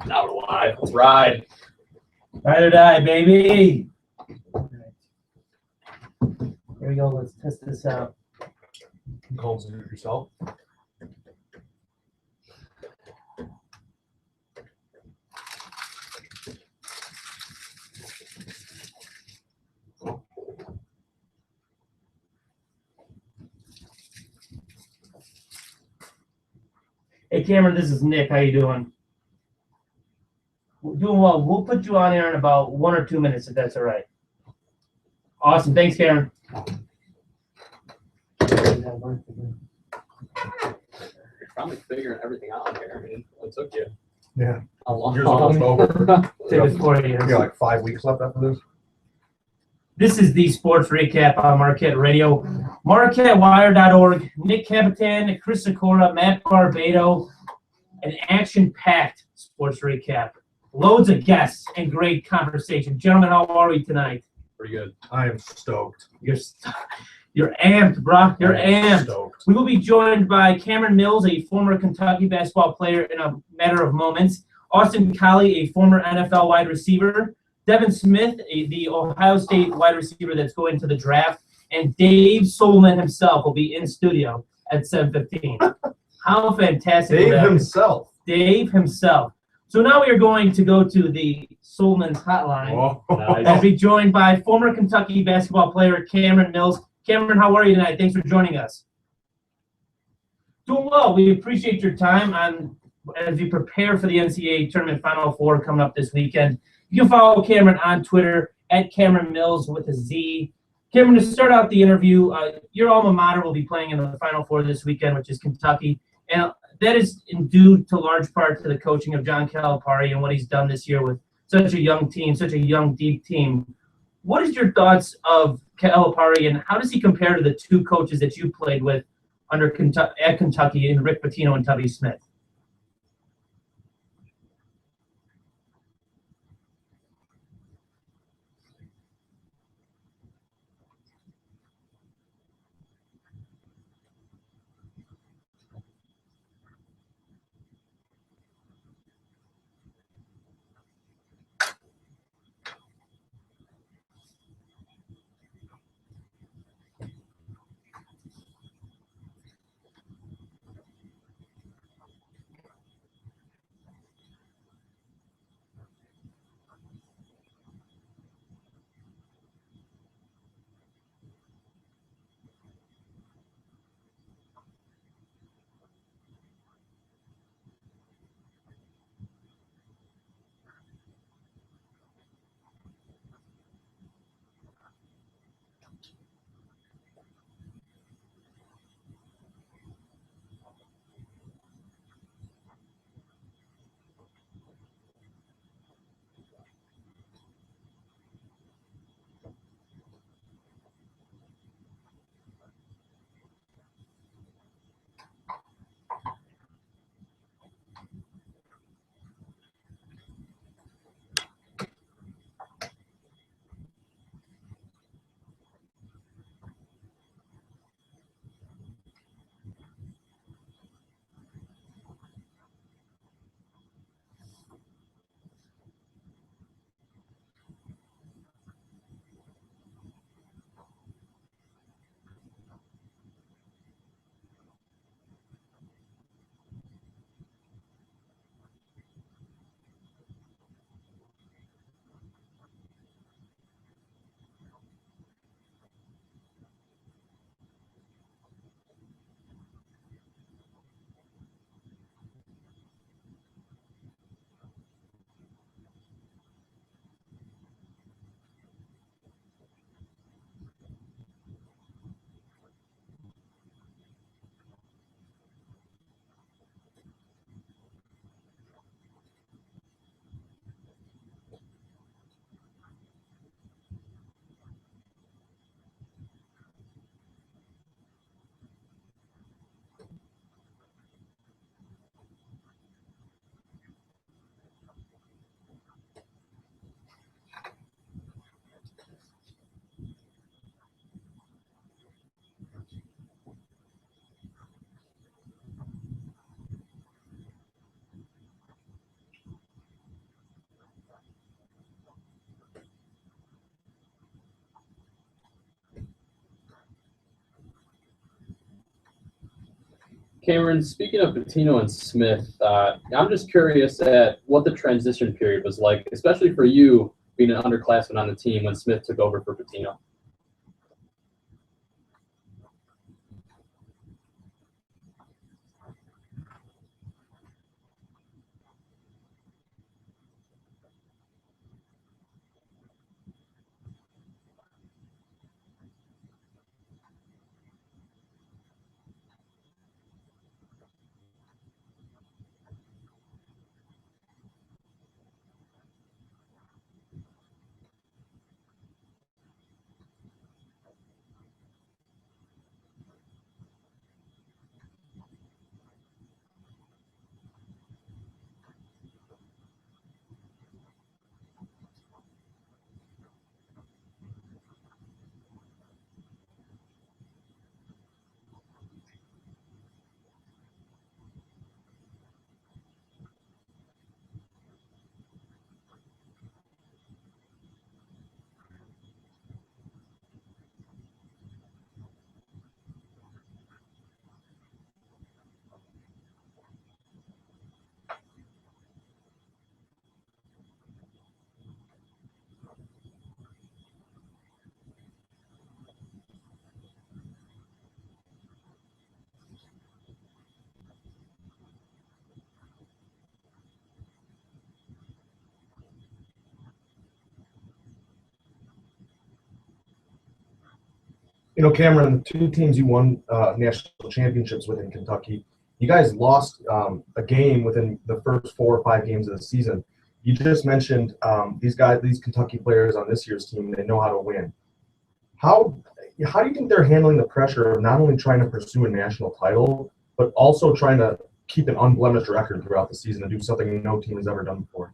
Not alive. Let's ride. Ride or die, baby. All right. Here we go. Let's test this out. Calls it yourself. Hey, Cameron, this is Nick. How you doing? Doing well. We'll put you on air in about 1 or 2 minutes, if that's all right. Awesome. Thanks, Cameron. You're probably figuring everything out here. I mean, what took you? Yeah. How long? Yours almost over. Take this for you. You got like 5 weeks left after this. This is the Sports Recap on Marquette Radio. MarquetteWire.org. Nick Capitan, Chris Sikora, Matt Barbado. An action-packed Sports Recap. Loads of guests and great conversation. Gentlemen, how are we tonight? Pretty good. I am stoked. You're amped, bro. You're I am amped. stoked. We will be joined by Cameron Mills, a former Kentucky basketball player in a matter of moments. Austin Collie, a former NFL wide receiver. Devin Smith, the Ohio State wide receiver that's going to the draft. And Dave Solman himself will be in studio at 7:15. How fantastic is Dave that? himself. Dave himself. So now we are going to go to the Solman's hotline Whoa. and be joined by former Kentucky basketball player Cameron Mills. Cameron, how are you tonight? Thanks for joining us. Doing well. We appreciate your time as you prepare for the NCAA Tournament Final Four coming up this weekend. You can follow Cameron on Twitter at Cameron Mills with a Z. Cameron, to start out the interview, your alma mater will be playing in the Final Four this weekend, which is Kentucky. And that is due to large part to the coaching of John Calipari and what he's done this year with such a young team, such a young, deep team. What is your thoughts of Calipari, and how does he compare to the two coaches that you played with at Kentucky, in Rick Pitino and Tubby Smith? Cameron, speaking of Patino and Smith, I'm just curious at what the transition period was like, especially for you being an underclassman on the team when Smith took over for Patino. Cameron, the two teams you won national championships with in Kentucky, you guys lost a game within the first 4 or 5 games of the season. You just mentioned these Kentucky players on this year's team, they know how to win. How do you think they're handling the pressure of not only trying to pursue a national title, but also trying to keep an unblemished record throughout the season and do something no team has ever done before?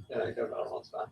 Yeah, I got another one's fine.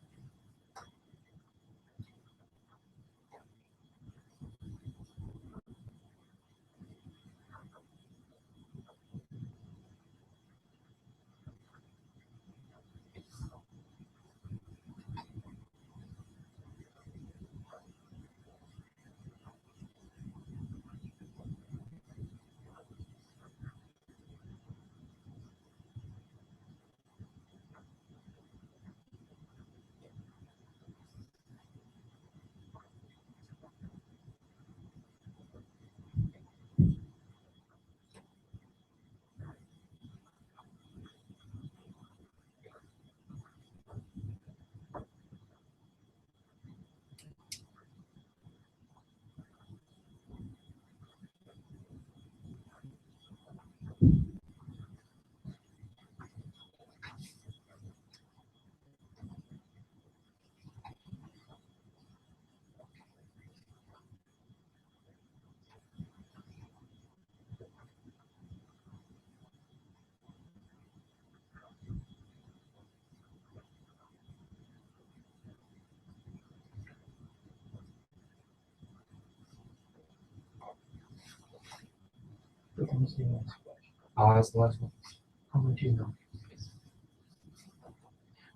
I'll ask the last one. How would you know?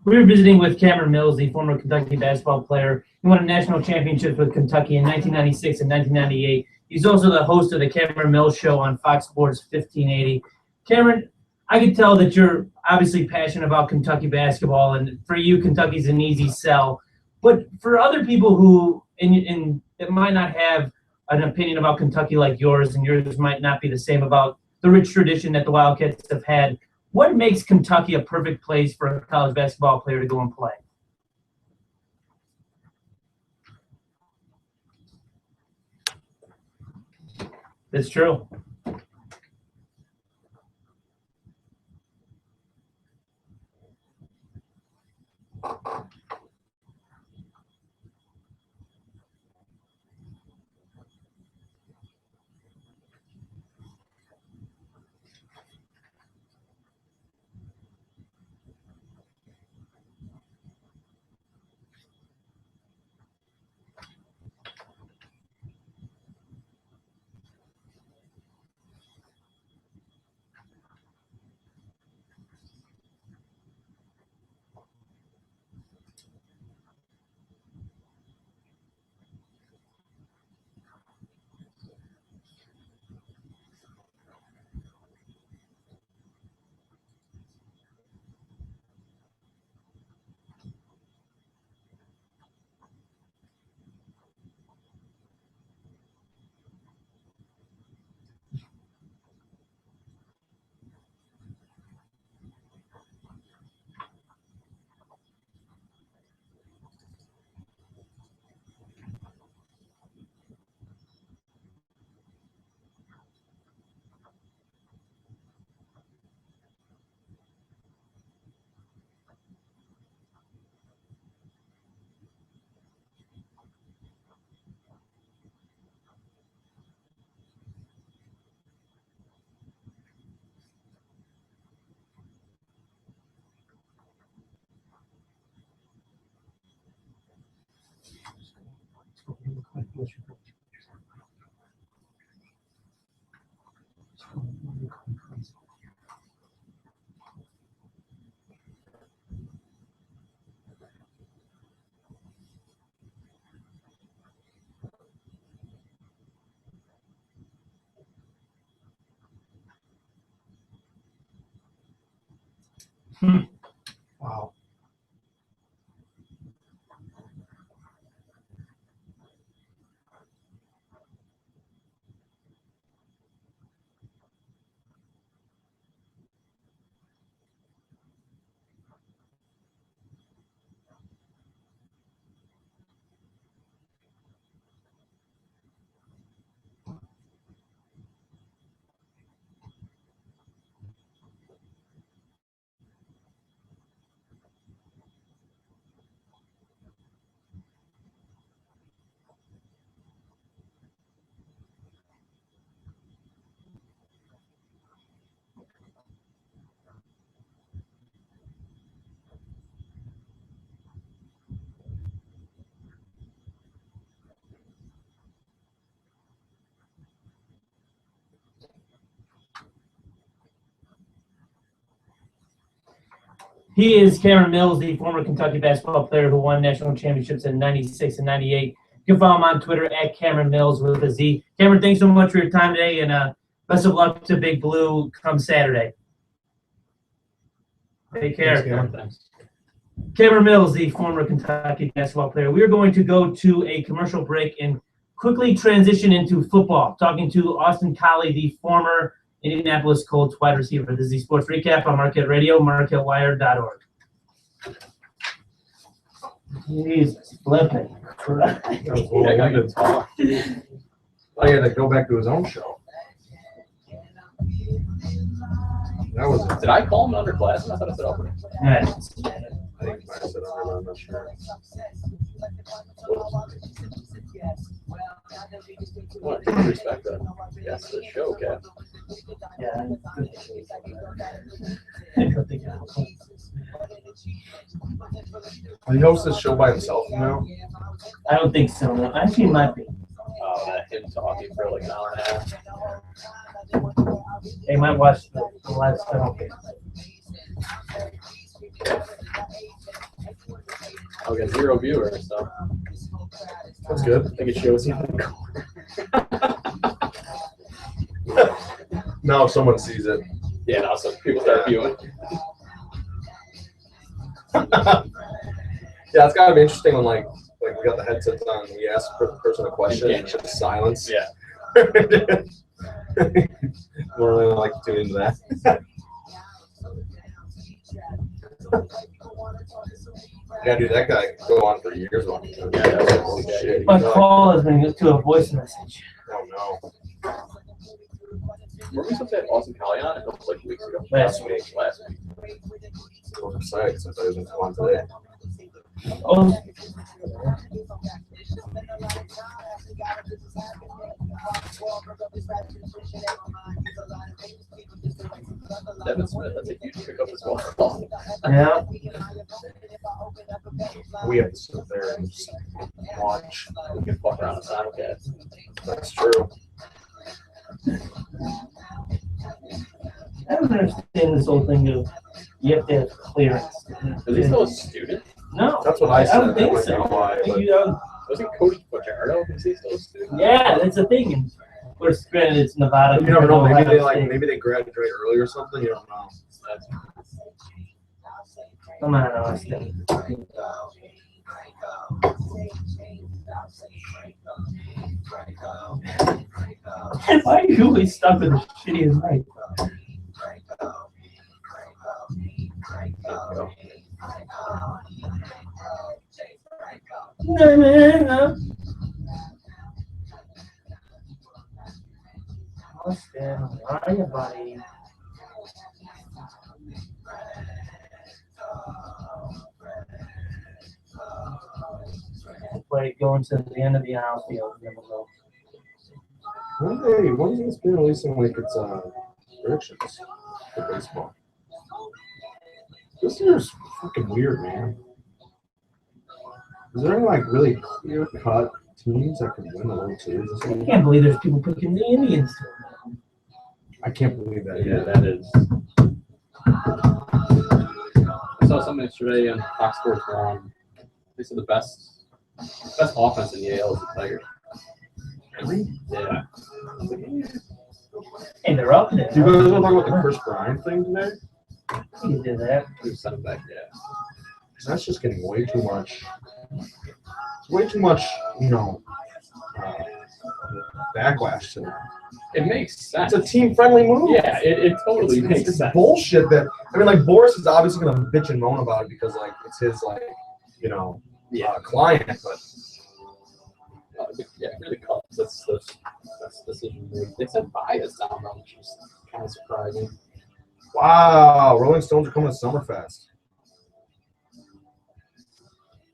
We were visiting with Cameron Mills, the former Kentucky basketball player. He won a national championship with Kentucky in 1996 and 1998. He's also the host of the Cameron Mills Show on Fox Sports 1580. Cameron, I could tell that you're obviously passionate about Kentucky basketball, and for you, Kentucky's an easy sell. But for other people who that might not have an opinion about Kentucky like yours, and yours might not be the same about the rich tradition that the Wildcats have had, what makes Kentucky a perfect place for a college basketball player to go and play? That's true. Wow. He is Cameron Mills, the former Kentucky basketball player who won national championships in '96 and '98. You can follow him on Twitter at Cameron Mills with a Z. Cameron, thanks so much for your time today, and best of luck to Big Blue come Saturday. Take care. Thanks. Cameron Mills, the former Kentucky basketball player. We are going to go to a commercial break and quickly transition into football, talking to Austin Collie, the former Indianapolis Colts wide receiver. This is the Sports Recap on Marquette Radio, marquettewire.org. Jesus, flipping Christ. I had to go back to his own show. That was it. Did I call him an underclassman? I thought I said opening. Yeah. I think I might have said under, but I'm not sure. What? Respect that. Yes, the show, Cap. Yeah. He hosts this show by himself now. I don't think so. No. Actually, it might be. Oh, that him talking for like an hour and a half. They might watch the live stuff. I'll get 0 viewers, so That's good. I think it shows you in the corner. Now someone sees it. Yeah, no, so people start viewing. Yeah, it's gotta be interesting when like we got the headsets on and we ask the person a question and it's just silence. Yeah. We're really like to tune into that. Yeah, dude, that guy could go on for years on. Yeah, Holy shit. My call has been to a voice message. Oh no. Were we supposed to have Austin Collie on? It was like weeks ago. Last week. Last week. I was excited since I was going to come on today. Oh, Devin Smith, that's a huge pickup as well. yeah. We have to sit there and just watch. We can fuck around with simulcast. That's true. I don't understand this whole thing of you have to have clearance. Is he still a student? No. That's what I said. don't think I so. don't know why, but- Wasn't Cody Fajardo? Is he still a student? Yeah, that's the thing. And we're granted it's Nevada. You never know. Maybe they Ohio State. maybe they graduate early or something. You don't know. That's Come on, Austin. Why are you always stuck with the shittiest mic? No, no, no. Austin, where are you, buddy? Play going to the end of the outfield. Then we'll go. When is ESPN releasing like its predictions for baseball? This year's fucking weird, man. Is there any like really clear cut teams that could win the World Series this I year. can't believe there's people picking the Indians. I can't believe that. Yeah, that is. I saw something yesterday on Fox Sports 1. They said the best offense in the AL is the Tigers. Really? Yeah. And they're up there. Do you guys want to talk about the Chris Bryant thing today? You can do that. Who sent him back? Yeah. 'Cause that's just getting way too much. It's way too much, backlash to that. It makes sense. It's a team-friendly move. Yeah, it totally makes It's sense. bullshit that Boris is obviously gonna bitch and moan about it because it's his client, but Yeah, really Cubs. That's the decision made. They said bias down though, which is kind of surprising. wow, Rolling Stones are coming to Summerfest.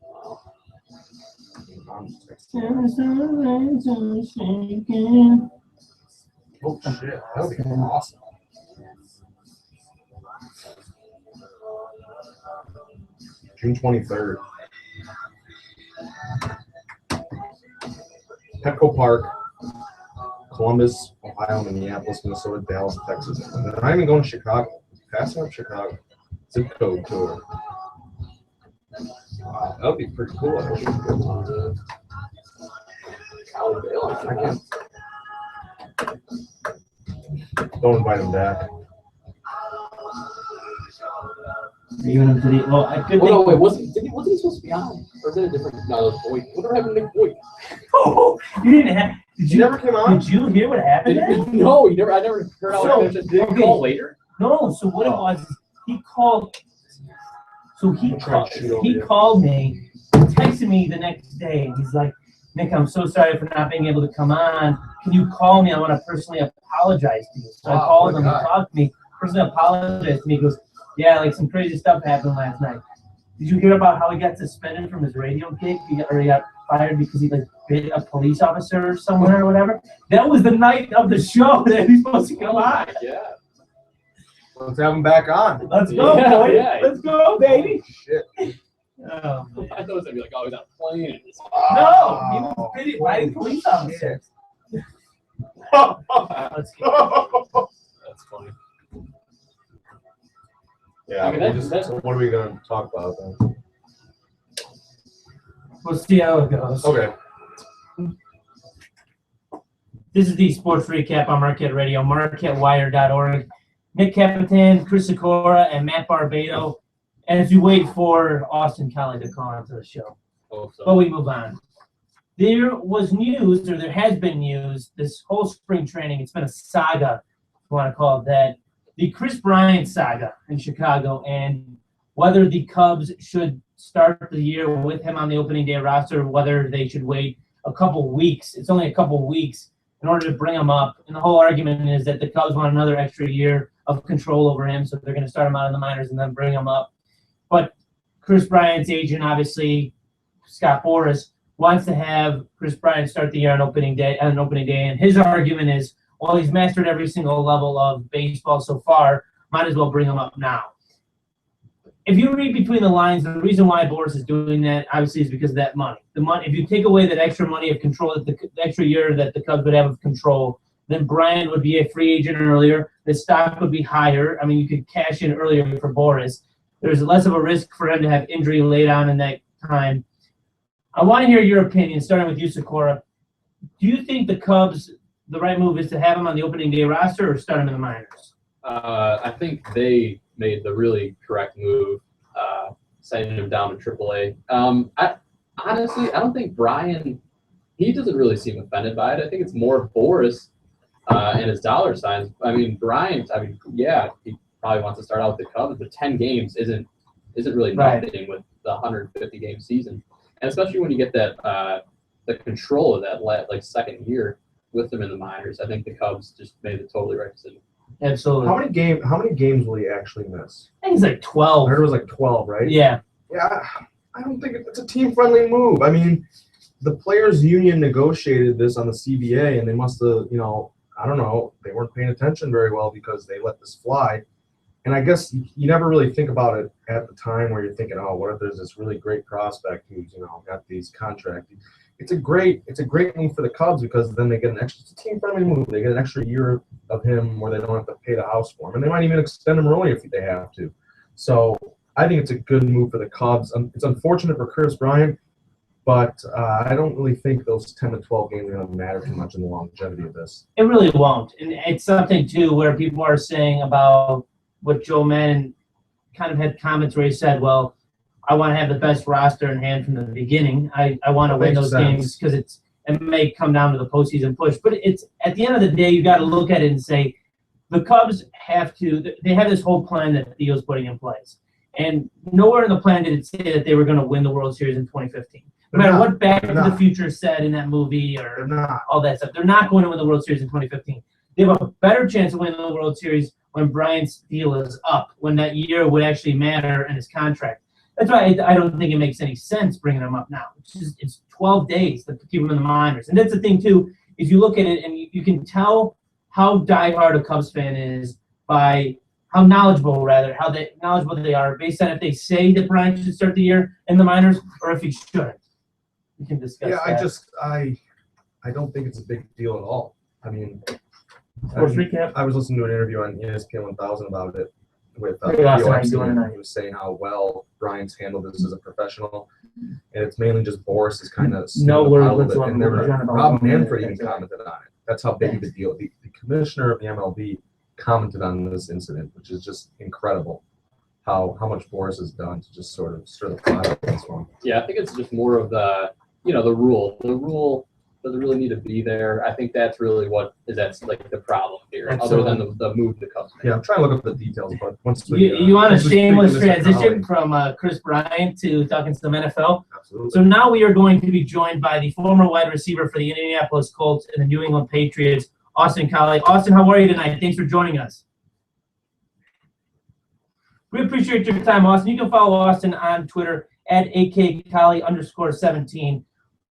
Wow. Oh shit, that would be awesome. June 23rd. Petco Park, Columbus, Ohio, Minneapolis, Minnesota, Dallas, Texas. And they're not even going to Chicago. Passing up Chicago. Zip code tour. Wow, that would be pretty cool. Actually. I can't. Don't invite him back. Even if they, well, I could Oh, no, think. wait, wasn't he supposed to be on? Or is it a different? No, it was Boyd. Whatever happened to Nick Boyd? Oh, you didn't have. Did He you never came on? Did you hear what happened? Then? No, you never. I never heard how So, it finished. Did he okay. call later? No. So what it was is he called. So he I'm trying called. to shoot over He you. called me, texted me the next day, and he's like, "Nick, I'm so sorry for not being able to come on. Can you call me? I want to personally apologize to you." So I Wow, called what him. a He guy. talked to me, personally apologized to me. He goes, "Yeah, like some crazy stuff happened last night. Did you hear about how he got suspended from his radio gig? He got fired because he bit a police officer somewhere or whatever." That was the night of the show that he's supposed to come on. Yeah. Let's have him back on. Let's go, Yeah, boy. yeah. Let's go, baby. Shit. Oh, I thought it was gonna be like, oh, he's on a plane. no, he was pitted by police officers. Let's go. That's funny. Yeah, I mean, that's- so what are we going to talk about then? We'll see how it goes. Okay. This is the Sports Recap on Marquette Radio, MarquetteWire.org. Nick Capitan, Chris Sikora, and Matt Barbado as we wait for Austin Kelly to call onto the show. Oh, so. But we move on. There was news, or there has been news, this whole spring training. It's been a saga, if you want to call it that. The Chris Bryant saga in Chicago, and whether the Cubs should start the year with him on the opening day roster, or whether they should wait a couple weeks. It's only a couple weeks in order to bring him up. And the whole argument is that the Cubs want another extra year of control over him, so they're going to start him out in the minors and then bring him up. But Chris Bryant's agent, obviously, Scott Boras, wants to have Chris Bryant start the year on opening day. And his argument is, well, he's mastered every single level of baseball so far, might as well bring him up now. If you read between the lines, the reason why Boras is doing that, obviously, is because of that money. The money. If you take away that extra money of control, the extra year that the Cubs would have of control, then Bryant would be a free agent earlier. The stock would be higher. I mean, you could cash in earlier for Boras. There's less of a risk for him to have injury late on in that time. I want to hear your opinion, starting with you, Sikora. Do you think the Cubs, the right move is to have him on the opening day roster or start him in the minors? I think they made the really correct move, sending him down to AAA. Honestly, I don't think Brian, he doesn't really seem offended by it. I think it's more Boris and his dollar signs. I mean, Bryant, yeah, he probably wants to start out with the Cubs, but 10 games isn't really nothing with the 150-game season. And especially when you get that the control of that second year with them in the minors, I think the Cubs just made the totally right decision. Absolutely. How many games will he actually miss? I think it's like I 12. heard it was like 12, right? Yeah. Yeah, I don't think it's a team-friendly move. I mean, the players' union negotiated this on the CBA, and they must have, I don't know, they weren't paying attention very well because they let this fly. And I guess you never really think about it at the time where you're thinking, oh, what if there's this really great prospect who's, got these contracts. it's a great move for the Cubs because then they get an extra team-friendly move. They get an extra year of him where they don't have to pay the house for him, and they might even extend him early if they have to. So I think it's a good move for the Cubs. It's unfortunate for Chris Bryant, but I don't really think those 10 to 12 games are going to matter too much in the longevity of this. It really won't. And it's something, too, where people are saying about what Joe Maddon kind of had comments where he said, well, I want to have the best roster in hand from the beginning. I want to win those games because it may come down to the postseason push. But it's at the end of the day, you got to look at it and say the Cubs they have this whole plan that Theo's putting in place. And nowhere in the plan did it say that they were going to win the World Series in 2015. No matter what Back to the Future said in that movie or all that stuff, they're not going to win the World Series in 2015. They have a better chance of winning the World Series when Bryant's deal is up, when that year would actually matter in his contract. That's why I don't think it makes any sense bringing him up now. It's 12 days to keep him in the minors. And that's the thing, too, is you look at it and you can tell how diehard a Cubs fan is by how knowledgeable they are based on if they say that Bryant should start the year in the minors or if he shouldn't. We can discuss that. I don't think it's a big deal at all. I mean, Recap. I was listening to an interview on ESPN 1000 about it with Hey, Austin, how you doing and tonight? he was saying how well Bryant's handled this as a professional, and it's mainly just Boris is kind of No worries and Rob Manfred even commented on it. That's how big of a deal. The commissioner of the MLB commented on this incident, which is just incredible. How much Boris has done to just sort of stir the pot up this one. Yeah, I think it's just more of the rule. The rule doesn't really need to be there. I think that's really that's like the problem here, other than the move the Cubs made. Yeah, I'm trying to look up the details, but once you want a shameless transition from Chris Bryant to talking some NFL? Absolutely. So now we are going to be joined by the former wide receiver for the Indianapolis Colts and the New England Patriots, Austin Collie. Austin, how are you tonight? Thanks for joining us. We appreciate your time, Austin. You can follow Austin on Twitter at AKCollie_17.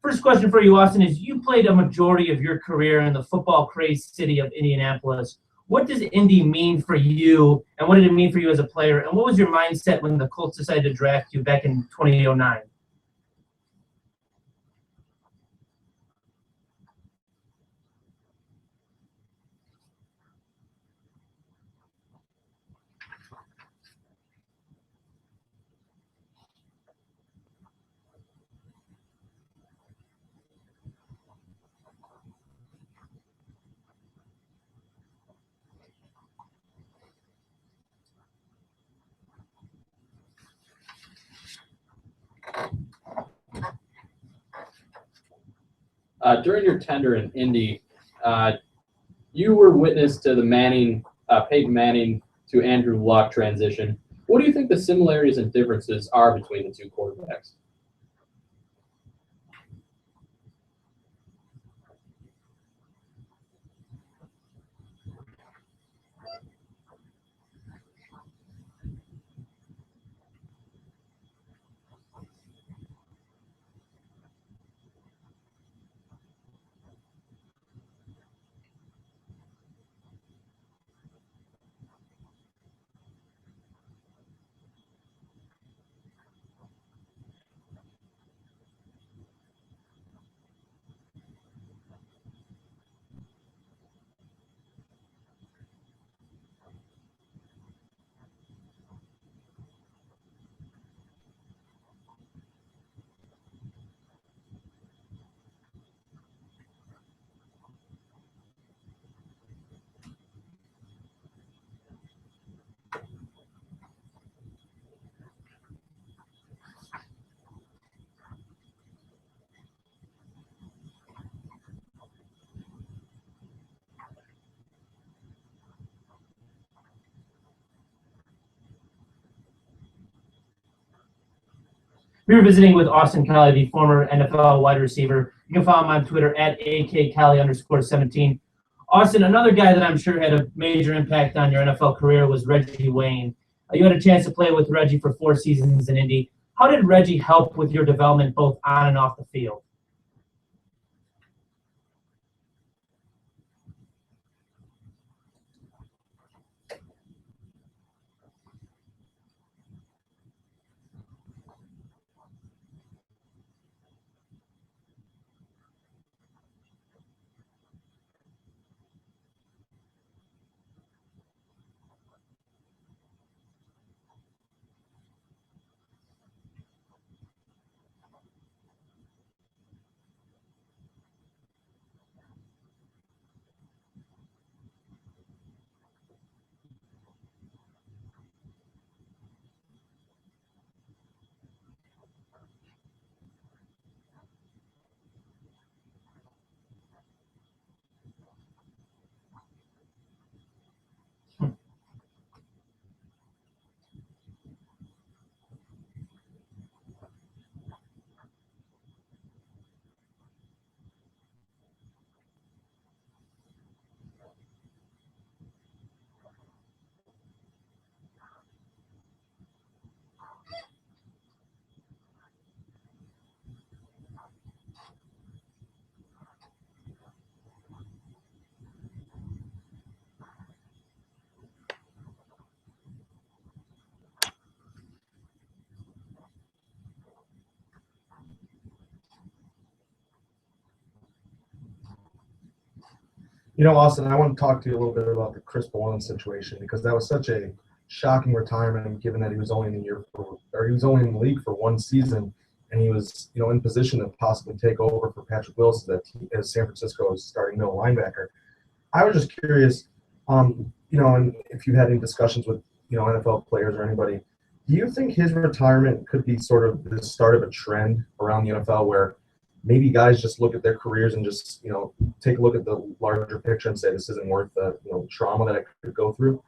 First question for you, Austin, is you played a majority of your career in the football-crazed city of Indianapolis. What does Indy mean for you, and what did it mean for you as a player, and what was your mindset when the Colts decided to draft you back in 2009? During your tenure in Indy, you were witness to the Peyton Manning to Andrew Luck transition. What do you think the similarities and differences are between the two quarterbacks? We were visiting with Austin Collie, the former NFL wide receiver. You can follow him on Twitter at AKCollie_17. Austin, another guy that I'm sure had a major impact on your NFL career was Reggie Wayne. You had a chance to play with Reggie for 4 seasons in Indy. How did Reggie help with your development both on and off the field? Austin, I want to talk to you a little bit about the Chris Bowen situation because that was such a shocking retirement, given that he was only in the league for one season, and he was, in position to possibly take over for Patrick Willis as San Francisco's starting middle linebacker. I was just curious, and if you had any discussions with, NFL players or anybody, do you think his retirement could be sort of the start of a trend around the NFL where maybe guys just look at their careers and just, take a look at the larger picture and say this isn't worth the, trauma that I could go through?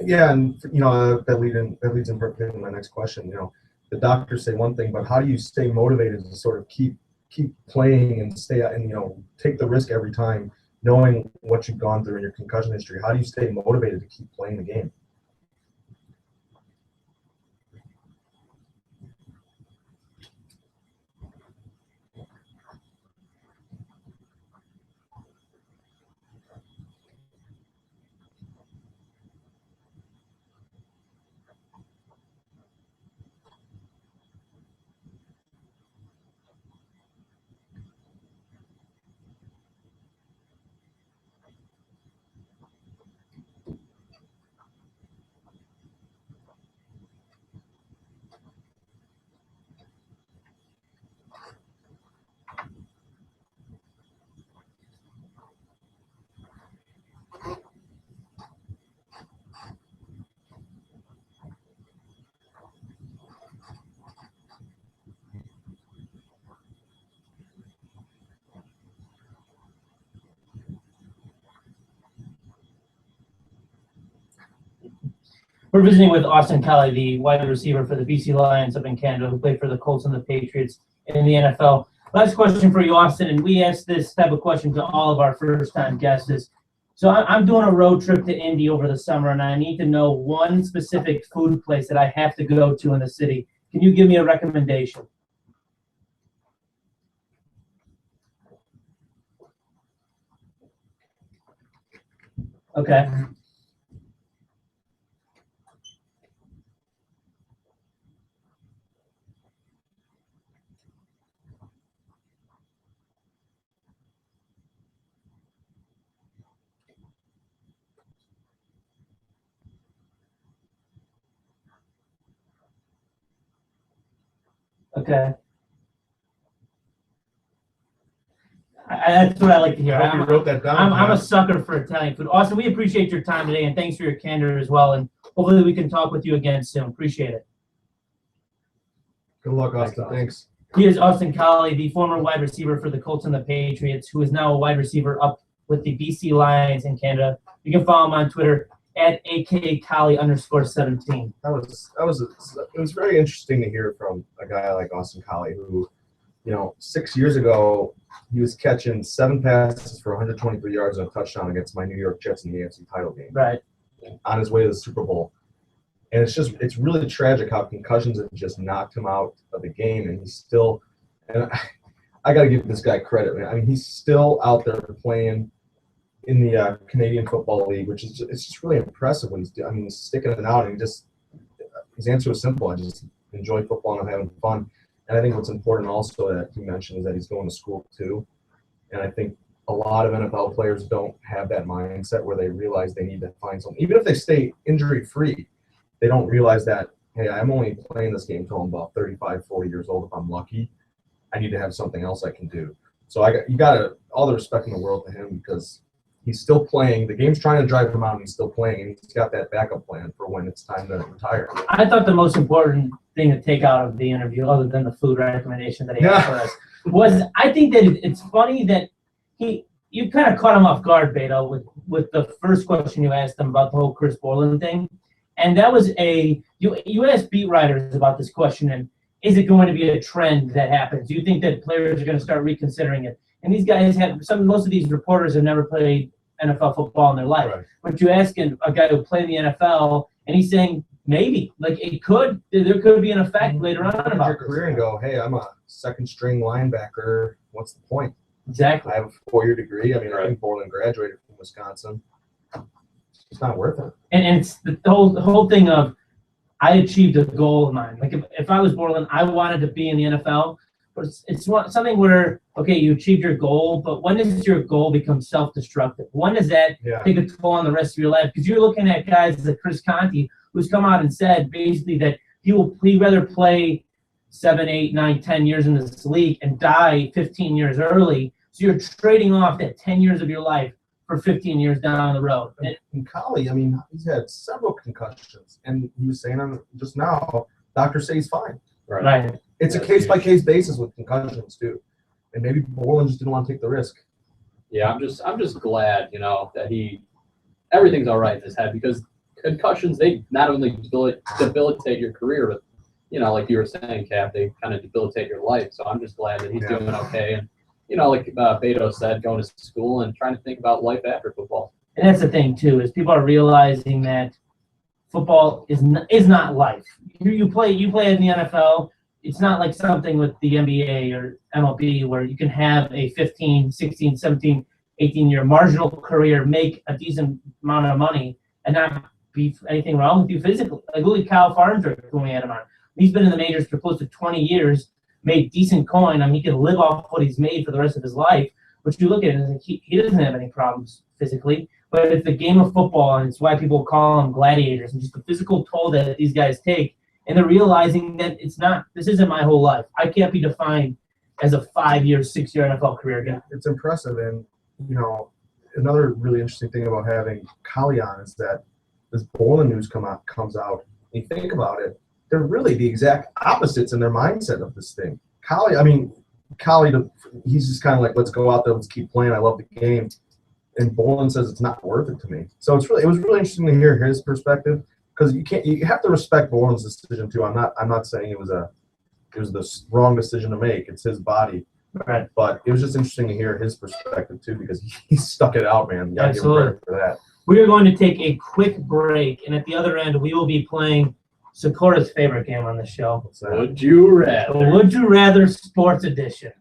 Yeah, and that leads in perfectly to my next question. The doctors say one thing, but how do you stay motivated to sort of keep playing and stay and take the risk every time, knowing what you've gone through in your concussion history? How do you stay motivated to keep playing the game? We're visiting with Austin Kelly, the wide receiver for the BC Lions up in Canada, who played for the Colts and the Patriots in the NFL. Last question for you, Austin, and we ask this type of question to all of our first-time guests. So I'm doing a road trip to Indy over the summer, and I need to know one specific food place that I have to go to in the city. Can you give me a recommendation? Okay. Okay. That's what I like to hear. I hope you wrote that down. I'm a sucker for Italian food. Austin, we appreciate your time today, and thanks for your candor as well. And hopefully we can talk with you again soon. Appreciate it. Good luck, Austin. Thanks. He is Austin Collie, the former wide receiver for the Colts and the Patriots, who is now a wide receiver up with the BC Lions in Canada. You can follow him on Twitter at AKCollie_17. It was very interesting to hear from a guy like Austin Collie who, 6 years ago, he was catching 7 passes for 123 yards and a touchdown against my New York Jets in the AFC title game. Right. On his way to the Super Bowl. And it's really tragic how concussions have just knocked him out of the game, and he's still. And I got to give this guy credit, man. I mean, he's still out there playing in the Canadian Football League, which is it's just really impressive what he's doing. I mean, he's sticking it out, and his answer was simple. I just enjoy football and I'm having fun. And I think what's important also that you mentioned is that he's going to school too. And I think a lot of NFL players don't have that mindset where they realize they need to find something. Even if they stay injury-free, they don't realize that, hey, I'm only playing this game until I'm about 35, 40 years old if I'm lucky. I need to have something else I can do. So you got all the respect in the world to him because he's still playing. The game's trying to drive him out, and he's still playing, and he's got that backup plan for when it's time to retire. I thought the most important thing to take out of the interview, other than the food recommendation that he had for us, was I think that it's funny that you kind of caught him off guard, Beto, with the first question you asked him about the whole Chris Borland thing. And that was you asked beat writers about this question, and is it going to be a trend that happens? Do you think that players are going to start reconsidering it? And these guys most of these reporters have never played NFL football in their life. Right. But you ask a guy who played in the NFL, and he's saying maybe, like there could be an effect later on about your career and go, hey, I'm a second string linebacker. What's the point? Exactly. I have a 4-year degree. I mean, I think Borland graduated from Wisconsin. It's not worth it. And it's the whole thing of I achieved a goal of mine. Like if I was Borland, I wanted to be in the NFL. But it's something where, okay, you achieved your goal, but when does your goal become self-destructive? When does that take a toll on the rest of your life? Because you're looking at guys like Chris Conte, who's come out and said basically that he'd rather play 7, 8, 9, 10 years in this league and die 15 years early. So you're trading off that 10 years of your life for 15 years down the road. And Collie, I mean, he's had several concussions, and he was saying just now, doctors say he's fine. Right. It's a case-by-case basis with concussions too, and maybe Borland just didn't want to take the risk. Yeah, I'm just glad, that everything's all right in his head, because concussions, they not only debilitate your career, but like you were saying, Cap, they kind of debilitate your life. So I'm just glad that he's doing okay, and like Beto said, going to school and trying to think about life after football. And that's the thing too, is people are realizing that football is not life. You play in the NFL. It's not like something with the NBA or MLB where you can have a 15, 16, 17, 18-year marginal career, make a decent amount of money, and not be anything wrong with you physically. Like look at Kyle Farnsworth when we had him on. He's been in the majors for close to 20 years, made decent coin. I mean, he can live off what he's made for the rest of his life. But you look at it, and he doesn't have any problems physically. But it's the game of football, and it's why people call them gladiators, and just the physical toll that these guys take. And they're realizing that this isn't my whole life. I can't be defined as a 5-year, 6-year NFL career again. It's impressive. And, another really interesting thing about having Collie on is that this Borland news comes out. And you think about it, they're really the exact opposites in their mindset of this thing. Collie, he's just kind of like, let's go out there, let's keep playing. I love the game. And Borland says it's not worth it to me. So it was really interesting to hear his perspective. Because you have to respect Borland's decision too. I'm not saying it was the wrong decision to make. It's his body, right? But it was just interesting to hear his perspective too, because he stuck it out, man. You gotta give him credit for that. We are going to take a quick break, and at the other end, we will be playing Socorro's favorite game on the show. Would you rather? Would you rather Sports Edition?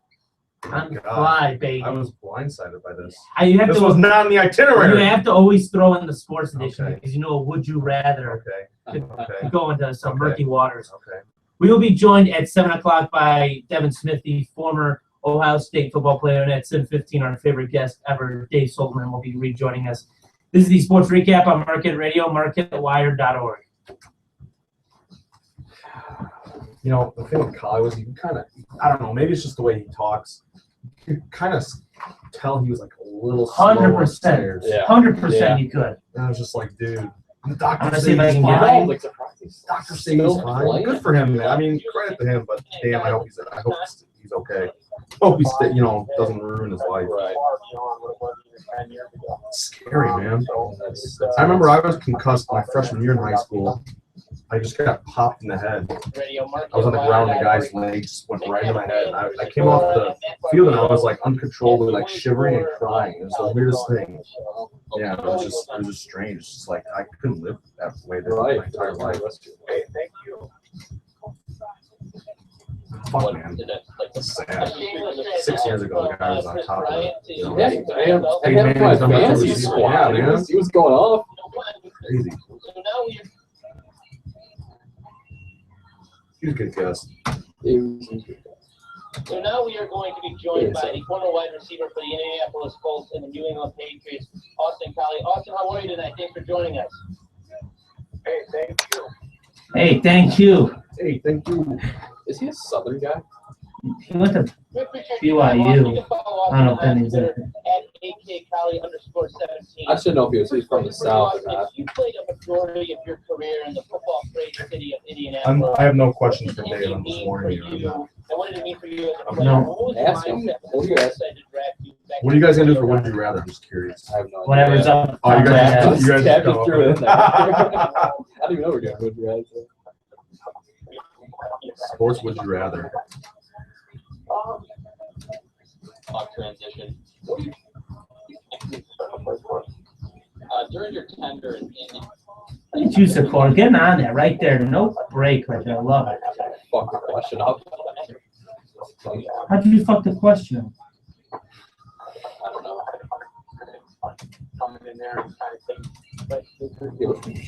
On the fly, baby. I was blindsided by this. This was not on the itinerary. You have to always throw in the Sports Edition because would you rather could go into some murky waters. Okay. We will be joined at 7 o'clock by Devin Smith, the former Ohio State football player, and at 7:15, our favorite guest ever, Dave Solomon, will be rejoining us. This is the Sports Recap on Market Radio, marketwire.org. The thing with Collie was you kind of, I don't know, maybe it's just the way he talks. You could kind of tell he was like a little 100%. Yeah. 100% you could. And I was just like, dude, the doctor says he's he's fine. Like, Doctor says he's fine. Good for him, man. I mean, credit to him, but damn, I hope he's okay. Hope he doesn't ruin his life. Right. Scary, man. I remember I was concussed my freshman year in high school. I just got popped in the head. Radio I was on the ground, and the guy's legs went right into my head. And I came off the field, and I was like uncontrollably like shivering and crying. It was the weirdest thing. Yeah, it was just strange. It's just like I couldn't live that way my entire life. Hey, thank you. Fuck, man. That's sad. 6 years ago, the guy was on top of it. You know, Yeah, I had my fantasy squad. Yeah, He was going off. crazy. He was a good guest. So now we are going to be joined by the former wide receiver for the Indianapolis Colts and the New England Patriots, Austin Collie. Austin, how are you tonight? Thanks for joining us. Hey, thank you. Hey, thank you. Hey, thank you. Is he a Southern guy? He went to We appreciate BYU. your time, Austin. You can follow I don't know if Austin that on means Twitter anything. at AKCollie_17. I should know if he's from the South or not. You played a majority of your career in the football great city of Indianapolis. I have no questions for Dave. I'm just warning you. And what did it mean for you as a player? No. What was your Ask him. mindset What when you you ask? decided to draft you back What are you guys gonna do for Would You Rather? I'm just curious. I have no idea. Whatever's up. Oh, you guys- Yeah. you guys Stab come it up through with it. I don't even know we're doing Would You Rather. Sports Would You Rather? transition. During your tender in Look at you, Sakor. Getting on there right there. No break right there. I love it. Fuck the question up. How did you fuck the question? I don't know. coming in there and kind of thing. But Yeah,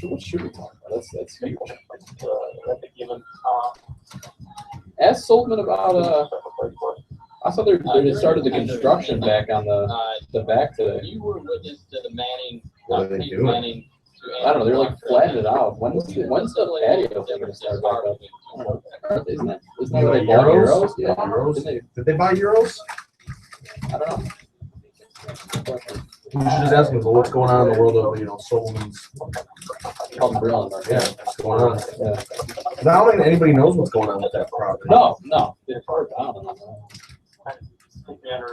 what should we talk about? That's huge. that's a given. Ask Soltman about I saw they started the construction back on the back today. You were witness to the Manning. What are they Peyton doing? Manning to I don't know. They're like Andrew flattening it Luck. out. When's the patio thing gonna start back up? I don't know. Isn't that You what they like bought Euros? Yeah, Euros? Didn't they? Did they buy Euros? I don't know. We should just ask them, well, what's going on in the world of, Solomon's, Called Brill. yeah, what's going on? Yeah. 'Cause I don't think anybody knows what's going on with that property. No. They're far down.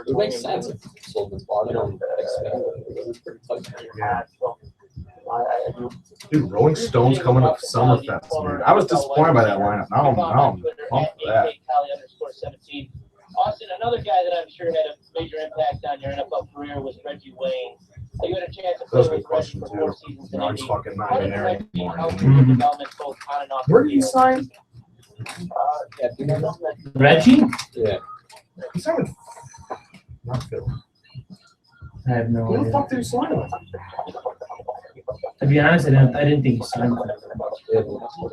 It makes sense if Soltman's bought it and expanded it. It was pretty tight. Yeah. Dude, Rolling Stones coming up Summerfest, man. I was disappointed by that lineup. Now I'm pumped for that. @AK_17. Austin, another guy that I'm sure had a major impact on your NFL career was Reggie Wayne. You had a chance to play That's a good with Reggie question, for too. 4 seasons in No, he's Indy. fucking How not did in there Reggie anymore. help man. your development both on and off Where the did he field? sign? Yeah, do you know that? Reggie? Yeah. He signed with, not Phil. I have no Who the idea. fuck did he sign with? To be honest, I didn't think he signed with it.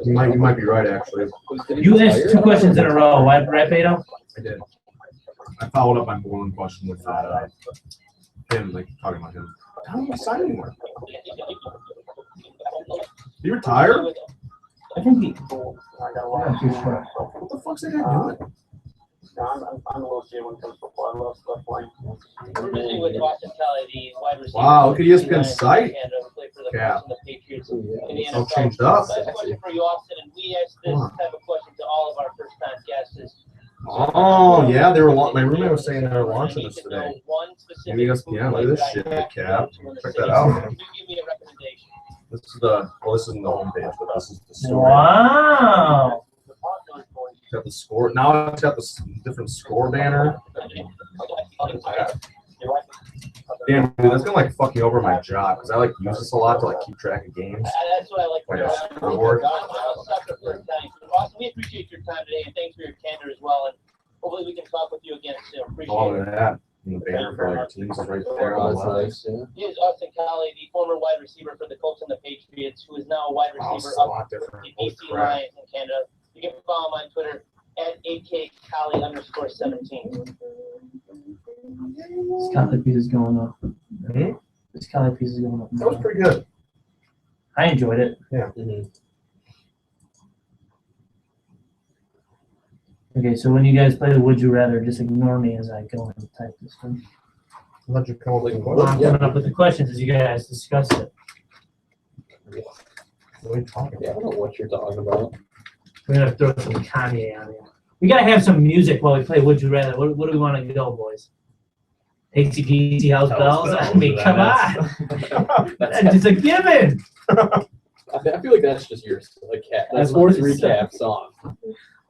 You might be right, actually. You asked 2 questions in a row. Right, Beto? I did. I followed up my one question with him, like talking about him. How did he sign anymore? Did he retire? I think he. I'm not too sure. What the fuck's that guy doing? I'm a little jaded when it comes to football. I love stuff like. We're visiting with Austin Kelly, the wide receiver. Wow, look at ESPN's site. Canada, who played for the Yeah. Colts and the Patriots in the It's all NFL. changed up. Last question for you, Austin, and we ask this type of question to all of our first-time guests. Is, Oh, yeah, they were. My roommate was saying they were launching this today. Maybe ESPN. Look at this shit, Cap. Check that out. Can you give me a recommendation? This is this isn't the homepage, but this is the story. Wow. It's got the score. Now it's got the different score banner. Damn, dude, that's gonna like fuck me over my job because I like use this a lot to like keep track of games. That's what I like to Like know. a scoreboard. Austin, we appreciate your time today, and thanks for your candor as well. And hopefully we can talk with you again soon. Appreciate Along it. with that, and the banner for like teams is right there. Oh, on that's the left. nice. Yeah. He is Austin Collie, the former wide receiver for the Colts and the Patriots, who is now a wide Wow, receiver this is a up lot the different. Holy BC crap. Lions in Canada. You can follow him on Twitter @AKCollie_17. This Cali piece is going up. Hmm? This Cali piece is going up. That was pretty good. I enjoyed it. Mhm. Okay, so when you guys play the Would You Rather, just ignore me as I go and type this one. Let you come up with a Well, question. I'm coming up with the questions as you guys discuss it. What are you talking Yeah, I about? don't know what you're talking about. We're gonna throw some Kanye on here. We gotta have some music while we play Would You Rather. What do we want to go, boys? ACDC House Bells? I mean, come on. That's just a given. I feel like that's just your that sports recap song.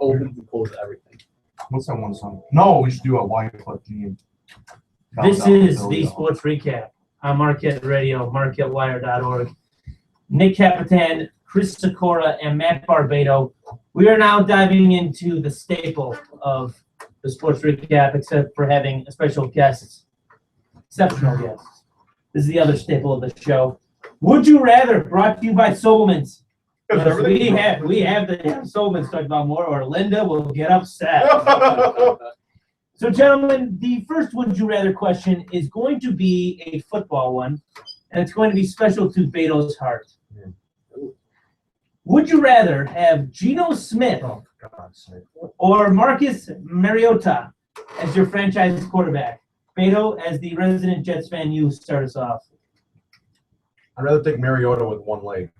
Opens and closes everything. What's that one song? No, we should do a Wycliffe Jean. This is the Sports Recap on Marquette Radio, MarquetteWire.org. Nick Capitan, Chris Sikora, and Matt Barbado. We are now diving into the staple of the Sports Recap, except for having a special guest, exceptional guests. This is the other staple of the show. Would You Rather, brought to you by Solomons. Yes, we have to have Solomons talk about more, or Linda will get upset. So, gentlemen, the first Would You Rather question is going to be a football one, and it's going to be special to Beto's heart. Would you rather have Geno Smith or Marcus Mariota as your franchise quarterback? Beto, as the resident Jets fan, you start us off. I'd rather take Mariota with one leg.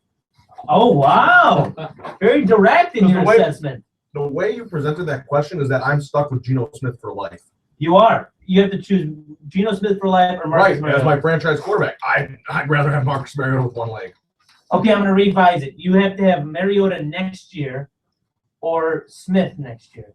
Oh, wow. Very direct in your assessment. The way you presented that question is that I'm stuck with Geno Smith for life. You are. You have to choose Geno Smith for life or Marcus Mariota. As my franchise quarterback. I'd rather have Marcus Mariota with one leg. Okay, I'm going to revise it. You have to have Mariota next year or Smith next year.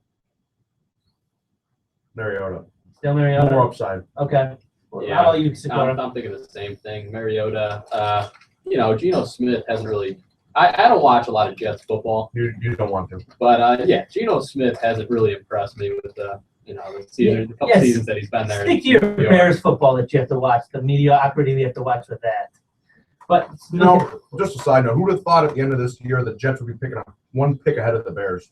Mariota. Still Mariota? More upside. Okay. Yeah, how about you, Sikora? I'm thinking the same thing. Mariota, Geno Smith hasn't really – I don't watch a lot of Jets football. You don't want to. But, Geno Smith hasn't really impressed me with the couple seasons that he's been there. Stick to your Bears football that you have to watch, the mediocrity we have to watch with that. But just a side note, who would have thought at the end of this year the Jets would be picking up one pick ahead of the Bears?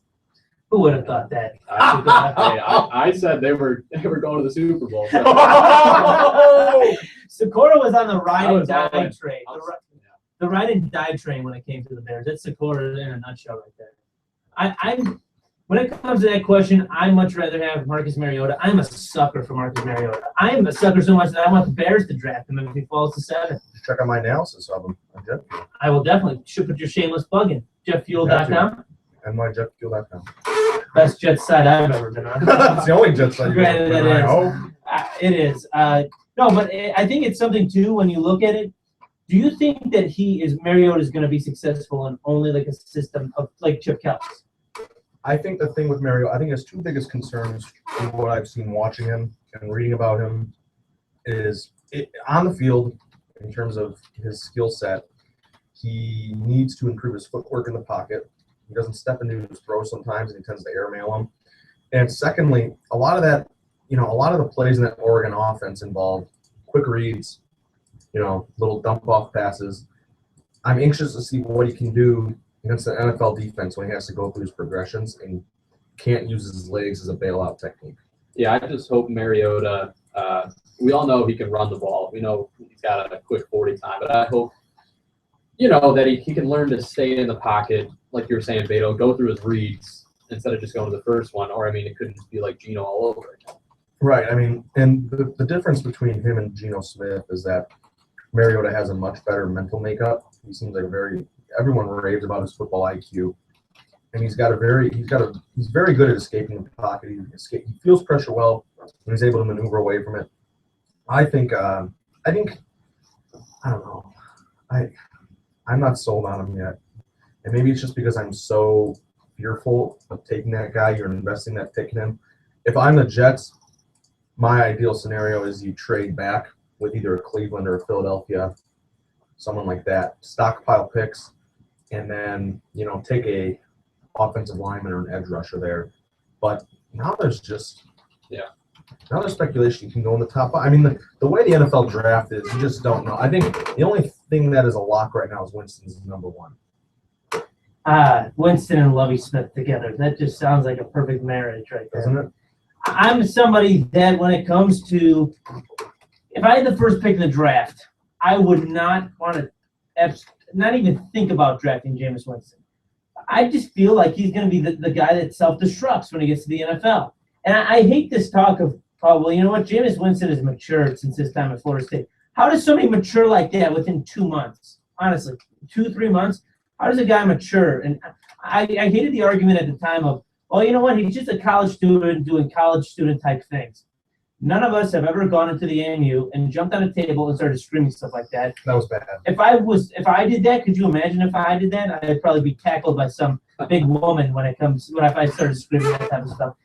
Who would have thought that? I said they were going to the Super Bowl. So. Sikora was on the ride and die train. The ride and die train when it came to the Bears. That's Sikora in a nutshell right there. When it comes to that question, I'd much rather have Marcus Mariota. I'm a sucker for Marcus Mariota. I am a sucker so much that I want the Bears to draft him if he falls to 7. Just check out my analysis of him. I will definitely. Should put your shameless plug in. JeffFuel.com. And my JeffFuel.com. Best Jets site I've ever been on. It's the only Jets site you've ever been on. It is. No, but I think it's something, too, when you look at it. Do you think that Mariota is going to be successful in only like a system of like Chip Kelly's? I think the thing with Mariota, I think his two biggest concerns from what I've seen watching him and reading about him is on the field, in terms of his skill set, he needs to improve his footwork in the pocket. He doesn't step into his throw sometimes, and he tends to airmail them. And secondly, a lot of the plays in that Oregon offense involve quick reads, little dump-off passes. I'm anxious to see what he can do against the NFL defense when he has to go through his progressions and can't use his legs as a bailout technique. Yeah, I just hope Mariota we all know he can run the ball. We know he's got a quick 40 time, but I hope, that he can learn to stay in the pocket, like you were saying, Beto, go through his reads instead of just going to the first one. Or, it couldn't just be like Geno all over again. Right. And the difference between him and Geno Smith is that Mariota has a much better mental makeup. He seems like everyone raves about his football IQ. And he's very good at escaping the pocket. He feels pressure well, and he's able to maneuver away from it. I don't know. I'm not sold on him yet. And maybe it's just because I'm so fearful of taking that guy. You're investing that pick in him. If I'm the Jets, my ideal scenario is you trade back with either a Cleveland or a Philadelphia, someone like that, stockpile picks, and then, take a offensive lineman or an edge rusher there. But now there's speculation you can go in the top 5. The way the NFL draft is, you just don't know. I think the only thing that is a lock right now is Winston's number 1. Winston and Lovie Smith together. That just sounds like a perfect marriage right there. Doesn't it? I'm somebody that when it comes to – if I had the first pick in the draft, I would not want to not even think about drafting Jameis Winston. I just feel like he's going to be the guy that self-destructs when he gets to the NFL. And I hate this talk of, Jameis Winston has matured since his time at Florida State. How does somebody mature like that within 2 months? Honestly, 2-3 months? How does a guy mature? And I hated the argument at the time of, he's just a college student doing college student type things. None of us have ever gone into the AMU and jumped on a table and started screaming stuff like that. That was bad. If I did that, could you imagine if I did that? I'd probably be tackled by some big woman when if I started screaming that type of stuff.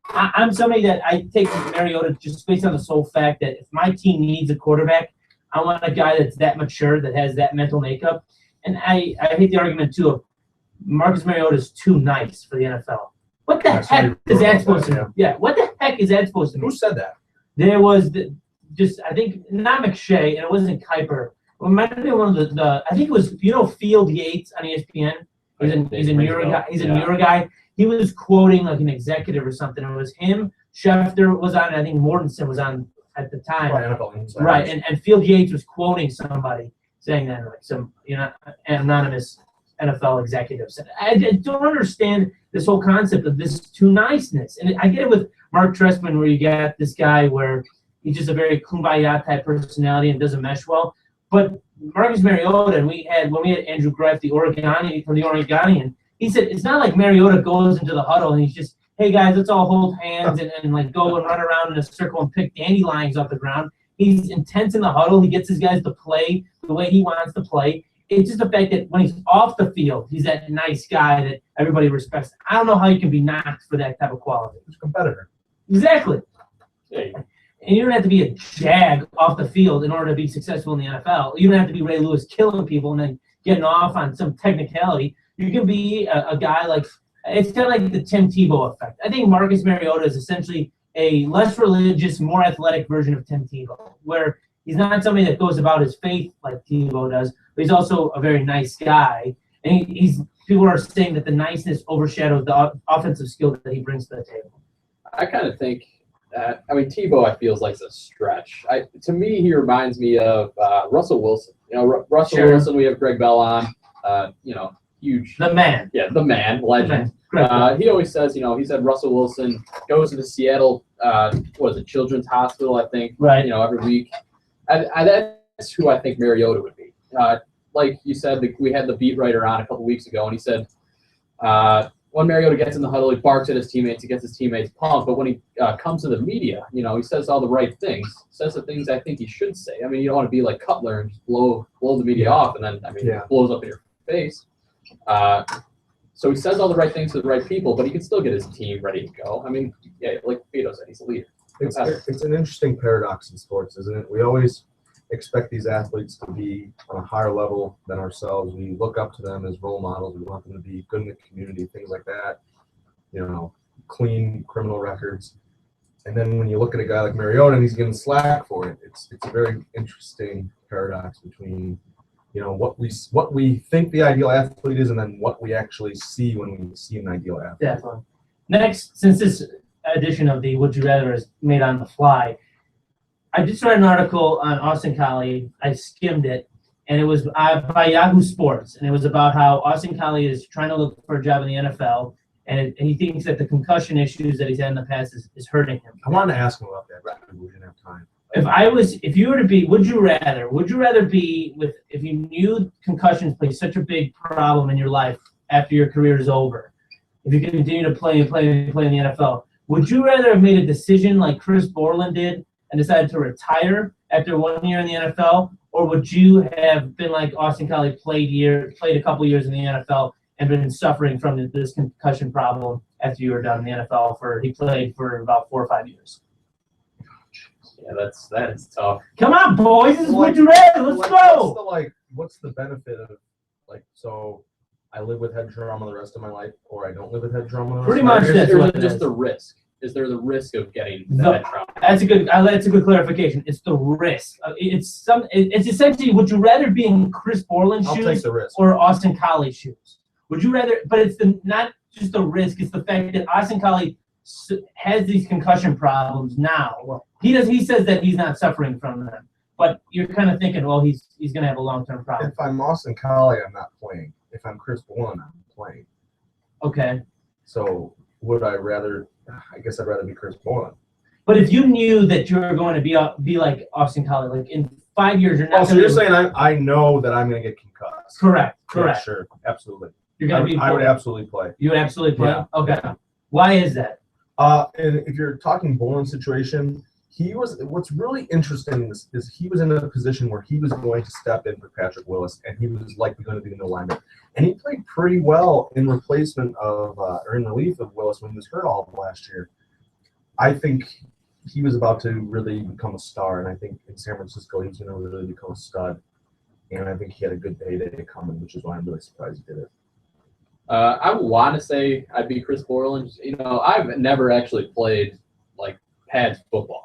I'm somebody that I take Mariota just based on the sole fact that if my team needs a quarterback, I want a guy that's that mature, that has that mental makeup. And I hate the argument too of Marcus Mariota is too nice for the NFL. What the heck is that supposed to mean? Yeah, what the heck is that supposed to mean? Who said that? There was I think, not McShay, and it wasn't Kuiper. It might have been one of the I think it was, Field Yates on ESPN. He's a newer guy. He's a newer guy. He was quoting like an executive or something. It was him. Schefter was on, and I think Mortensen was on at the time. Right, and Field Yates was quoting somebody saying that, like some anonymous NFL executive said. I don't understand this whole concept of this too niceness. And I get it with Mark Trestman, where you got this guy where he's just a very kumbaya type personality and doesn't mesh well. But Marcus Mariota, and when we had Andrew Greff, the Oregonian from the Oregonian, he said it's not like Mariota goes into the huddle and he's just, hey guys, let's all hold hands and like go and run around in a circle and pick dandelions off the ground. He's intense in the huddle. He gets his guys to play the way he wants to play. It's just the fact that when he's off the field, he's that nice guy that everybody respects. I don't know how you can be knocked for that type of quality. He's a competitor. Exactly. Yeah. And you don't have to be a jag off the field in order to be successful in the NFL. You don't have to be Ray Lewis killing people and then getting off on some technicality. You can be a guy like – it's kind of like the Tim Tebow effect. I think Marcus Mariota is essentially a less religious, more athletic version of Tim Tebow, where he's not somebody that goes about his faith like Tebow does, but he's also a very nice guy. And people are saying that the niceness overshadows the offensive skill that he brings to the table. I kind of think that, Tebow, I feel, like a stretch. To me, he reminds me of Russell Wilson. Russell Wilson, we have Greg Bell on, huge. The man. Yeah, the man, legend. He always says, he said Russell Wilson goes into Seattle, Children's Hospital, I think, right. Every week. That's who I think Mariota would be. Like you said, we had the beat writer on a couple weeks ago, and he said when Mariota gets in the huddle, he barks at his teammates, he gets his teammates pumped, but when he comes to the media, he says all the right things, says the things I think he should say. You don't want to be like Cutler and just blow the media off, and then, it blows up in your face. So he says all the right things to the right people, but he can still get his team ready to go. Like Vito said, he's a leader. It's an interesting paradox in sports, isn't it? We always expect these athletes to be on a higher level than ourselves. We look up to them as role models. We want them to be good in the community, things like that, clean criminal records. And then when you look at a guy like Mariota and he's getting slack for it, it's a very interesting paradox between what we think the ideal athlete is and then what we actually see when we see an ideal athlete. Definitely. Next, since this edition of the Would You Rather is made on the fly, I just read an article on Austin Collie. I skimmed it, and it was by Yahoo Sports, and it was about how Austin Collie is trying to look for a job in the NFL, and he thinks that the concussion issues that he's had in the past is hurting him. I wanted to ask him about that, but we didn't have time. If you were to be, would you rather be with, if you knew concussions play such a big problem in your life after your career is over, if you continue to play in the NFL, would you rather have made a decision like Chris Borland did and decided to retire after 1 year in the NFL, or would you have been like Austin Collie, played a couple years in the NFL and been suffering from this concussion problem after you were done in the NFL? He played for about 4 or 5 years. Yeah, that is tough. Come on, boys, this is Would You Rather. Let's go. What's the benefit of so I live with head trauma the rest of my life, or I don't live with head trauma? Pretty much. That's just the risk. Is there the risk of getting head trauma? That's a good clarification. It's the risk. It's essentially, would you rather be in Chris Borland's shoes take the risk. or Austin Collie's shoes? Would you rather? But it's not just the risk. It's the fact that Austin Collie has these concussion problems now. He says that he's not suffering from them, but you're kind of thinking, well, he's going to have a long-term problem. If I'm Austin Collie, I'm not playing. If I'm Chris Borland, I'm playing. Okay. So would I rather? I guess I'd rather be Chris Borland. But if you knew that you were going to be like Austin Collie, like in 5 years, you're not. Oh, so you're saying I know that I'm going to get concussed? Correct. Yeah, sure, absolutely. You're going to be. I would absolutely play. You would absolutely play. Yeah. Okay. Why is that? And if you're talking Borland situation, What's really interesting is he was in a position where he was going to step in for Patrick Willis, and he was likely going to be in the alignment. And he played pretty well in replacement of, or in relief of Willis when he was hurt all of last year. I think he was about to really become a star, and I think in San Francisco he was going to really become a stud. And I think he had a good payday coming, which is why I'm really surprised he did it. I want to say I'd be Chris Borland. You know, I've never actually played like pads football.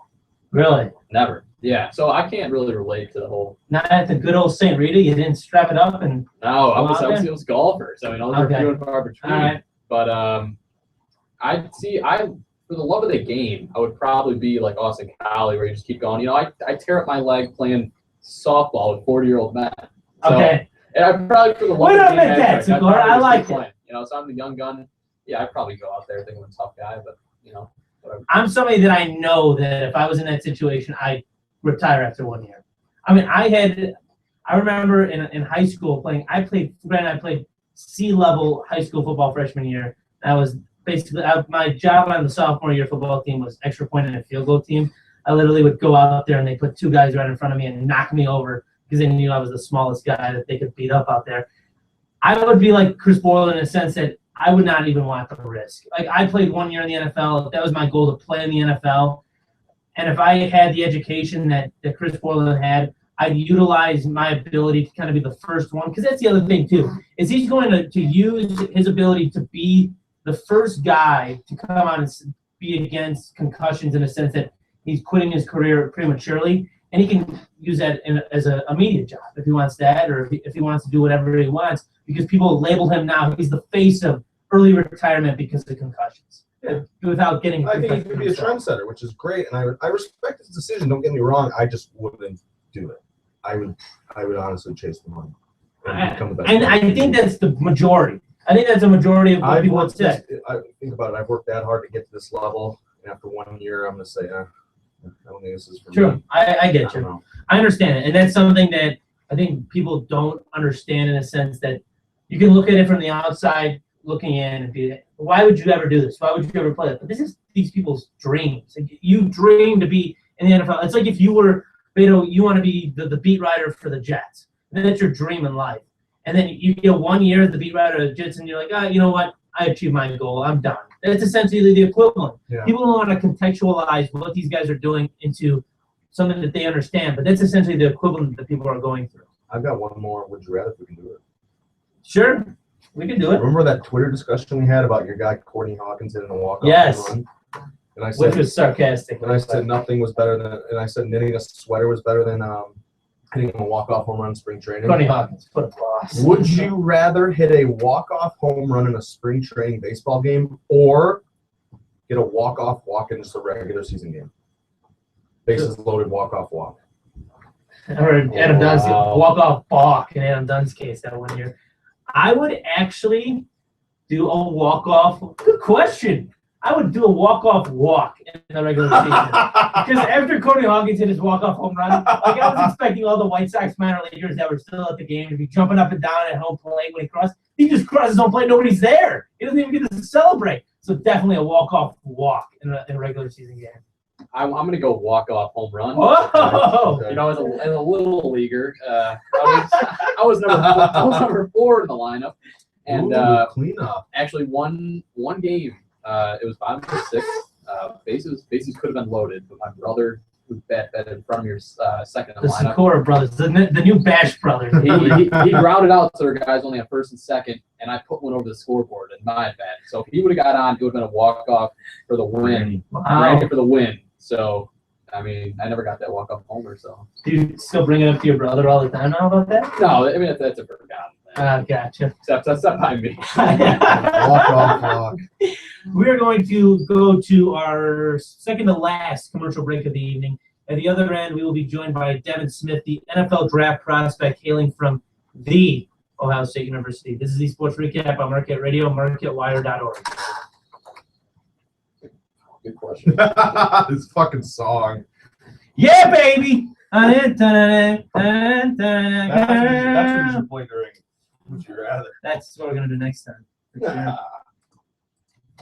Really? Never. Yeah. So I can't really relate to the whole. Not at the good old St. Rita. You didn't strap it up and. No, I was golfers. I mean, those are few and far between. All right. But for the love of the game, I would probably be like Austin Collie, where you just keep going. You know, I tear up my leg playing softball with 40-year-old men. So, okay. And I'd probably for the love Wait of a the minute, game, Sigor. I like it. You know, so I'm the young gun. Yeah, I'd probably go out there thinking I'm a tough guy, but you know. Whatever. I'm somebody that I know that if I was in that situation, I'd retire after 1 year. I mean, I remember in high school playing. I played C-level high school football freshman year. That was basically my job on the sophomore year football team was extra point and a field goal team. I literally would go out there and they put two guys right in front of me and knock me over because they knew I was the smallest guy that they could beat up out there. I would be like Chris Borland in a sense that I would not even want the risk. Like, I played 1 year in the NFL. That was my goal, to play in the NFL. And if I had the education that Chris Borland had, I'd utilize my ability to kind of be the first one. Because that's the other thing, too, is he's going to use his ability to be the first guy to come out and be against concussions in a sense that he's quitting his career prematurely. And he can use that as an immediate job if he wants that, or if he wants to do whatever he wants, because people label him now. He's the face of early retirement because of concussions. Yeah. Without getting. I think he could be a trendsetter, which is great, and I respect his decision. Don't get me wrong. I just wouldn't do it. I would honestly chase the money. And I think that's the majority. I think that's a majority of what people would say. I think about it. I've worked that hard to get to this level, and after 1 year, I'm going to say, I don't think this is for me. True. I get you. I understand it. And that's something that I think people don't understand, in a sense that you can look at it from the outside looking in and be, why would you ever do this? Why would you ever play it? But this is these people's dreams. Like, you dream to be in the NFL. It's like if you were, you want to be the beat writer for the Jets. And that's your dream in life. And then you get 1 year as the beat writer of the Jets, and you're like, you know what? I achieved my goal. I'm done. That's essentially the equivalent. Yeah. People don't want to contextualize what these guys are doing into something that they understand, but that's essentially the equivalent that people are going through. I've got one more. Would you rather if we can do it? Sure, we can do it. Remember that Twitter discussion we had about your guy Courtney Hawkins hitting a walk-off Yes. run? And I said, Which was sarcastic. And I said nothing was better than, and I said knitting a sweater was better than hitting a walk-off home run in spring training. Courtney Hawkins, put a boss. Would you rather hit a walk-off home run in a spring training baseball game, or get a walk-off walk in just a regular season game? Bases loaded, walk-off walk. I heard Adam Dunn's walk-off balk in Adam Dunn's case that 1 year. I would actually do a walk-off. Good question. I would do a walk-off walk in the regular season. Because after Courtney Hawkins hit his walk-off home run, like, I was expecting all the White Sox minor leaguers that were still at the game to be jumping up and down at home plate when he crossed. He just crosses home plate. Nobody's there. He doesn't even get to celebrate. So definitely a walk-off walk in a regular season game. I'm going to go walk-off home run. Whoa! You know, as a little leaguer, I was number 4 in the lineup, and clean up. Actually, one game, it was bottom of the 6th. Bases could have been loaded, but my brother, who bet in front of your second in the lineup. The Sikora brothers, the new Bash brothers. He grounded out to their guys only at first and second, and I put one over the scoreboard in my bet. So if he would have got on, it would have been a walk-off for the win. Wow. For the win. So, I mean, I never got that walk-off homer, so. Do you still bring it up to your brother all the time now about that? No, I mean, that's a forgotten thing. Gotcha. Except that's not by me. Walk-off walk. We're going to go to our second to last commercial break of the evening. At the other end, we will be joined by Devin Smith, the NFL draft prospect hailing from the Ohio State University. This is the Sports Recap on Market Radio, marketwire.org. Good question. This fucking song. Yeah, baby! That's That's what you should play during Would You Rather. That's what we're going to do next time.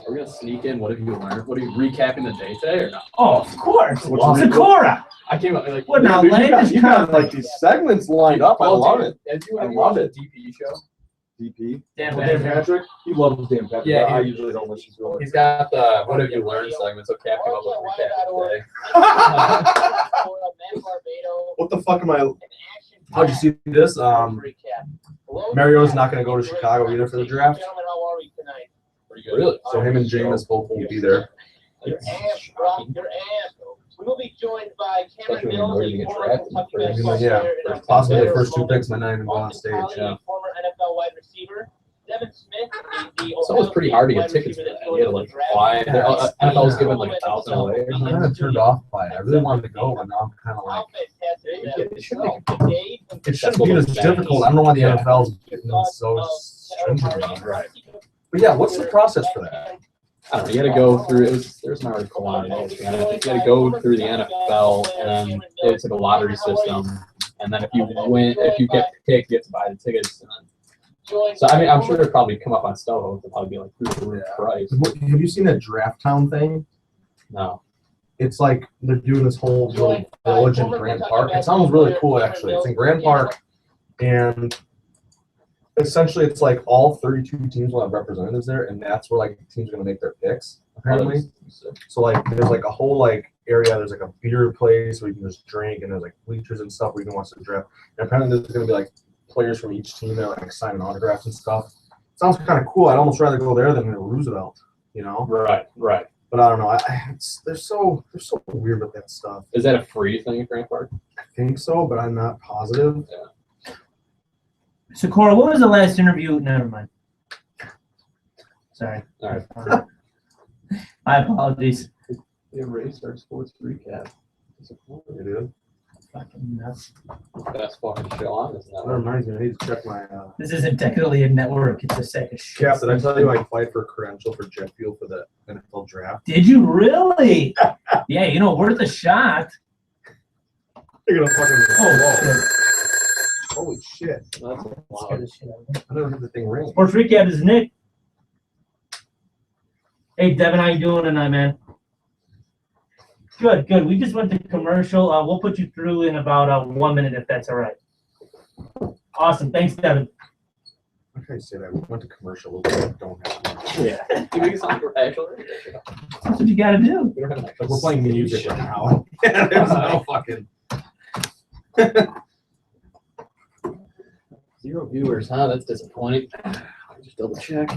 Are we gonna sneak in? What have you learned? What are you recapping the day today or not? Oh, of course. What's Sakura. I came up like What now? Dude, you Landis got like these segments lined up. I love it. Have you I ever love watched the DP show? DP. Dan Dan Patrick. He loves Dan Patrick. Yeah, I usually don't listen to him. He's got the what have you learned segment, so Cap came up with a recap today. What the fuck am I? How'd you see this? Mario's not going to go to Chicago either for the draft. Gentlemen, how are we tonight? Pretty good. Really? So him and Jameis both won't be there. Your ass, Brock, your ass. We will be joined by Cameron Mills, a former Kentucky basketball Yeah, player and a possibly the veteran first two moment. picks might not even go on Austin stage. Collie, Yeah. a former NFL wide receiver. Devin Smith, So it was pretty hard to get tickets for that. You had to like fly. NFL was giving like 1,000 away. I'm kind of turned off by it. I really wanted to go, but now I'm kind of like, it shouldn't be as difficult. I don't know why the NFL's getting so stringent about it. Right. But yeah, what's the process for that? I don't know. You had to go through. There's an article on it. I think you had to go through the NFL, and then it's like a lottery system. And then if you get picked, you get to buy the tickets. And then, so I mean, I'm sure they'll probably come up on Stowe. It'll probably be like through the roof price. Have you seen that Draft Town thing? No. It's like they're doing this whole little village in Grand Park. It sounds really cool, actually. It's in Grand Park, and essentially it's like all 32 teams will have representatives there, and that's where like teams are gonna make their picks, apparently. So like there's like a whole like area, there's like a beer place where you can just drink, and there's like bleachers and stuff where you can watch the draft. And apparently there's gonna be like players from each team that like signing autographs and stuff. Sounds kind of cool. I'd almost rather go there than in Roosevelt, you know? Right. But I don't know. They're so weird with that stuff. Is that a free thing at Grand Park? I think so, but I'm not positive. Sakura, what was the last interview? Never mind. Sorry. All right. My apologies. We erased our sports recap. It is. Fucking nuts. Best fucking show on this That network. reminds me, I need to check my. This isn't technically a network. It's a sack of shit. Cap, did I tell you I applied for a credential for jet fuel for the NFL draft? Did you really? Yeah, you know, worth a shot. You're gonna fucking. Oh, shit. Holy shit! That's Scared loud. the shit out of me. I never heard the thing ring. Sports Recap is Nick. Hey, Devin, how you doing tonight, man? Good. We just went to commercial. We'll put you through in about 1 minute if that's all right. Awesome. Thanks, Devin. How can I say that? We went to commercial. We don't have. Yeah. You make it sound professional. That's what you got to do. We don't have like Like we're playing music right now. Yeah, there's no fucking. 0 viewers, huh? That's disappointing. Just double check.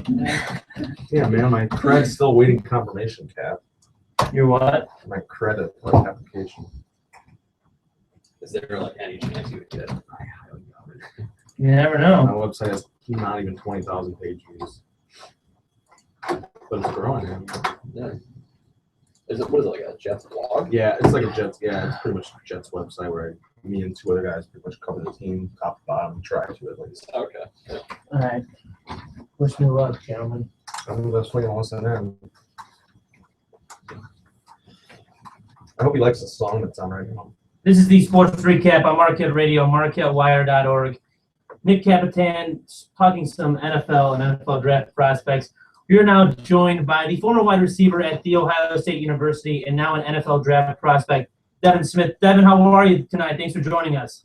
Yeah, man, my cred's still waiting confirmation, Cap. You're what? My credit application. Is there like any chance you would get? You never My know. website has not even 20,000 page views. But it's growing, man. Yeah. What is it, like a Jets blog? Yeah, it's like a Jets. Yeah, it's pretty much Jets website where me and 2 other guys pretty much cover the team, top to bottom, try to at least. Okay. Yeah. All right. Wish me luck, gentlemen. I think that's what you want to listen in. I hope he likes the song that's on right now. This is the Sports Recap on Marquette Radio, MarquetteWire.org. Nick Capitan talking some NFL and NFL draft prospects. We are now joined by the former wide receiver at The Ohio State University and now an NFL draft prospect, Devin Smith. Devin, how are you tonight? Thanks for joining us.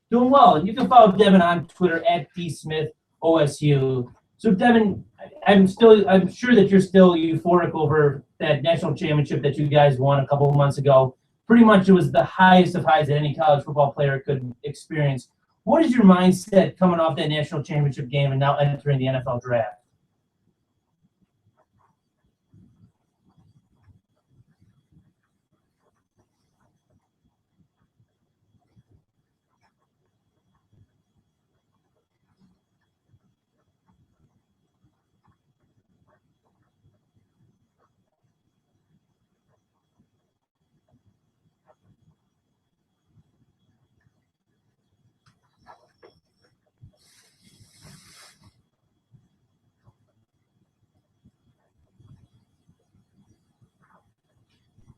Doing well. You can follow Devin on Twitter at DSmithOSU. So, Devin, I'm sure that you're still euphoric over that national championship that you guys won a couple of months ago. Pretty much it was the highest of highs that any college football player could experience. What is your mindset coming off that national championship game and now entering the NFL draft?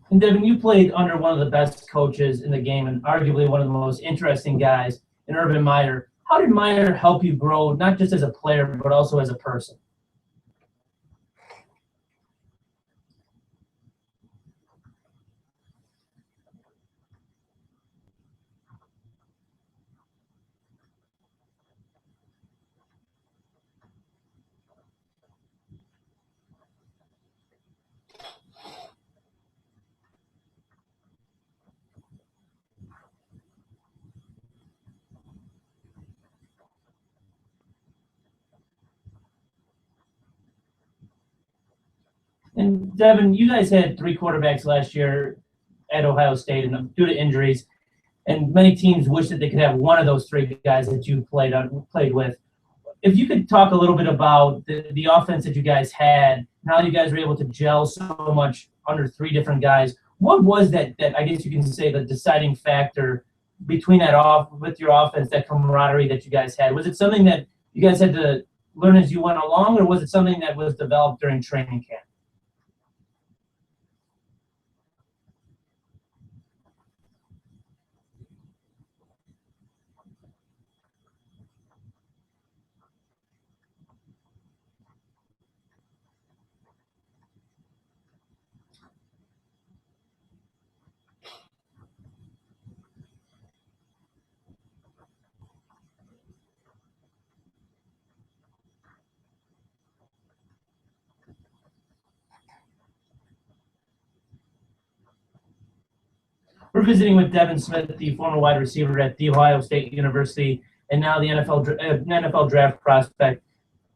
And Devin, you played under one of the best coaches in the game and arguably one of the most interesting guys in Urban Meyer. How did Meyer help you grow, not just as a player, but also as a person? And Devin, you guys had 3 quarterbacks last year at Ohio State, and due to injuries, and many teams wish that they could have one of those 3 guys that you played with. If you could talk a little bit about the offense that you guys had, now you guys were able to gel so much under 3 different guys. What was that I guess you can say the deciding factor between with your offense, that camaraderie that you guys had? Was it something that you guys had to learn as you went along, or was it something that was developed during training camp? We're visiting with Devin Smith, the former wide receiver at The Ohio State University, and now the NFL draft prospect.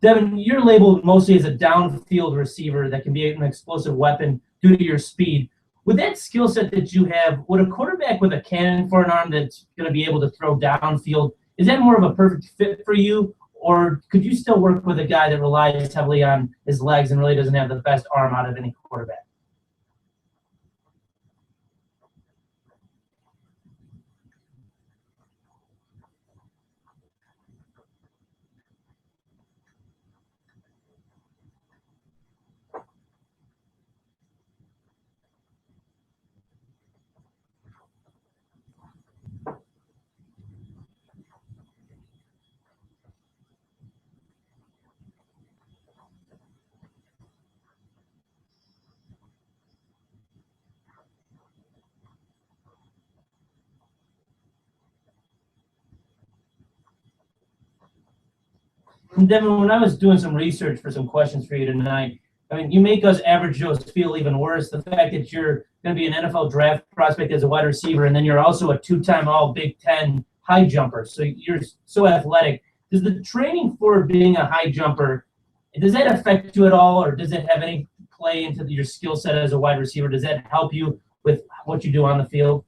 Devin, you're labeled mostly as a downfield receiver that can be an explosive weapon due to your speed. With that skill set that you have, would a quarterback with a cannon for an arm that's going to be able to throw downfield, is that more of a perfect fit for you? Or could you still work with a guy that relies heavily on his legs and really doesn't have the best arm out of any quarterback? And Devin, when I was doing some research for some questions for you tonight, I mean, you make us average Joes feel even worse. The fact that you're going to be an NFL draft prospect as a wide receiver, and then you're also a 2-time All Big Ten high jumper. So you're so athletic. Does the training for being a high jumper, does that affect you at all, or does it have any play into your skill set as a wide receiver? Does that help you with what you do on the field?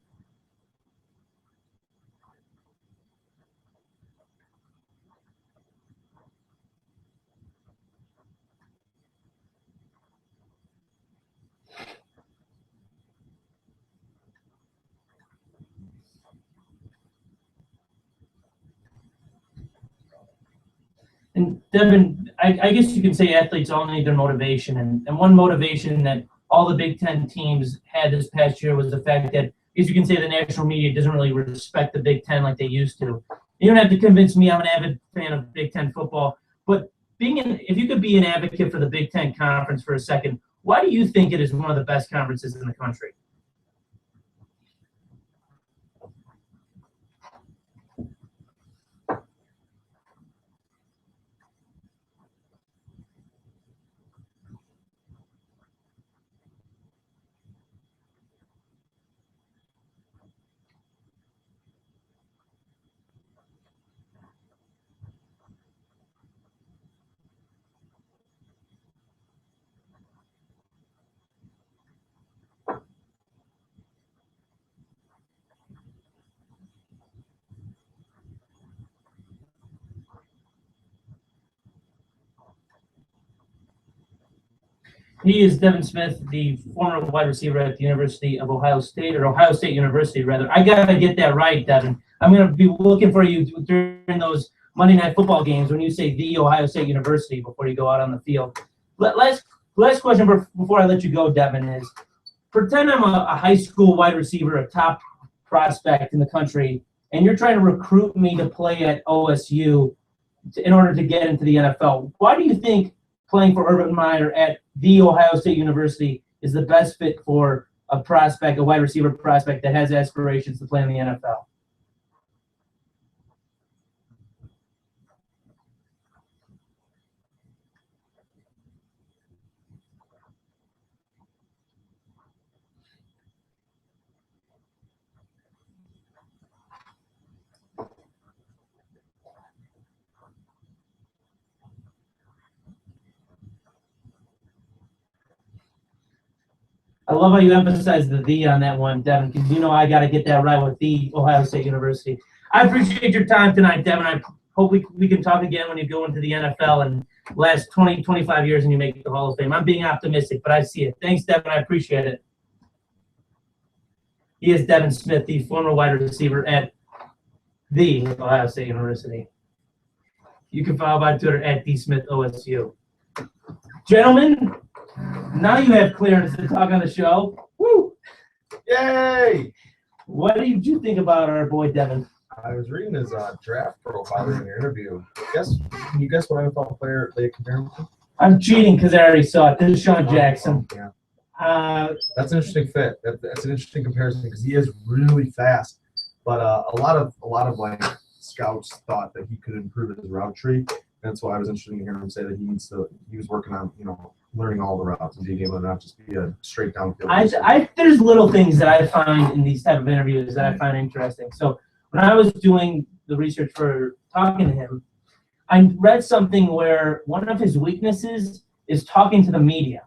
And Devin, I guess you can say athletes all need their motivation. And one motivation that all the Big Ten teams had this past year was the fact that, as you can say, the national media doesn't really respect the Big Ten like they used to. You don't have to convince me. I'm an avid fan of Big Ten football. But if you could be an advocate for the Big Ten Conference for a second, why do you think it is one of the best conferences in the country? He is Devin Smith, the former wide receiver at the University of Ohio State, or Ohio State University, rather. I got to get that right, Devin. I'm going to be looking for you during those Monday Night Football games when you say the Ohio State University before you go out on the field. Last question before I let you go, Devin, is pretend I'm a high school wide receiver, a top prospect in the country, and you're trying to recruit me to play at OSU in order to get into the NFL. Why do you think playing for Urban Meyer at the Ohio State University is the best fit for a prospect, a wide receiver prospect that has aspirations to play in the NFL? I love how you emphasize the on that one, Devin, because you know I got to get that right with the Ohio State University. I appreciate your time tonight, Devin. I hope we can talk again when you go into the NFL and last 20, 25 years and you make the Hall of Fame. I'm being optimistic, but I see it. Thanks, Devin. I appreciate it. He is Devin Smith, the former wide receiver at the Ohio State University. You can follow by Twitter at @DSmithOSU. Gentlemen, now you have clearance to talk on the show. Woo! Yay! What did you think about our boy Devin? I was reading his draft profile during your interview. Can you guess what NFL player they compare him to? I'm cheating because I already saw it. This is Sean Jackson. Yeah. That's an interesting fit. That's an interesting comparison because he is really fast. But a lot of like scouts thought that he could improve his route tree. That's why I was interested in hearing him say that he was working on learning all the routes and being able to not just be a straight downfield. There's little things that I find in these type of interviews that I find interesting. So when I was doing the research for talking to him, I read something where one of his weaknesses is talking to the media.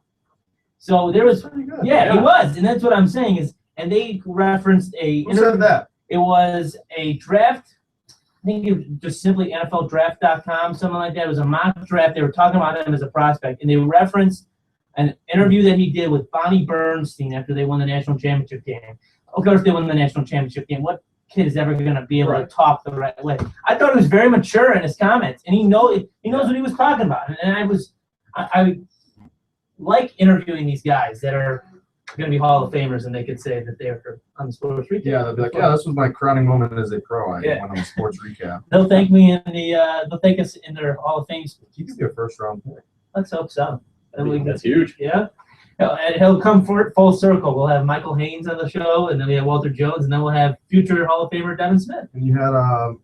So there was, yeah, he was, and that's what I'm saying is, and they referenced Who said that? It was a draft. I think it was just simply NFLDraft.com, something like that. It was a mock draft. They were talking about him as a prospect, and they referenced an interview that he did with Bonnie Bernstein after they won the national championship game. Of course, they won the national championship game. What kid is ever going to be able to talk the right way? I thought he was very mature in his comments, and he knows what he was talking about. And I like interviewing these guys that are going to be Hall of Famers, and they could say that they're on the Sports Recap. Yeah, they'll be like, yeah, this was my crowning moment as a pro. I went on the Sports Recap. They'll thank me in they'll thank us in their Hall of Fame. He could be a first-round pick. Let's hope so. That's huge. Yeah. He'll come full circle. We'll have Michael Haynes on the show, and then we have Walter Jones, and then we'll have future Hall of Famer Devin Smith. And you had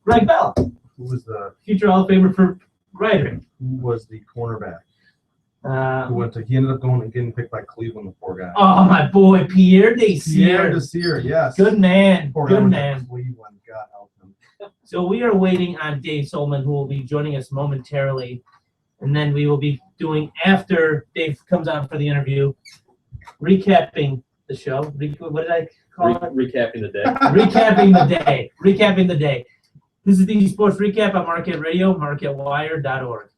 Greg Bell. Who was the future Hall of Famer for writing? Who was the cornerback? He ended up going and getting picked by Cleveland, the poor guy. Oh, my boy, Pierre Desir. Yes. Good man. Poor Good guy man. Cleveland, God help him. So we are waiting on Dave Solman, who will be joining us momentarily. And then we will be doing, after Dave comes on for the interview, recapping the show. What did I call it? Recapping the day. Recapping the day. Recapping the day. This is the Sports Recap on Marquette Radio, marquettewire.org.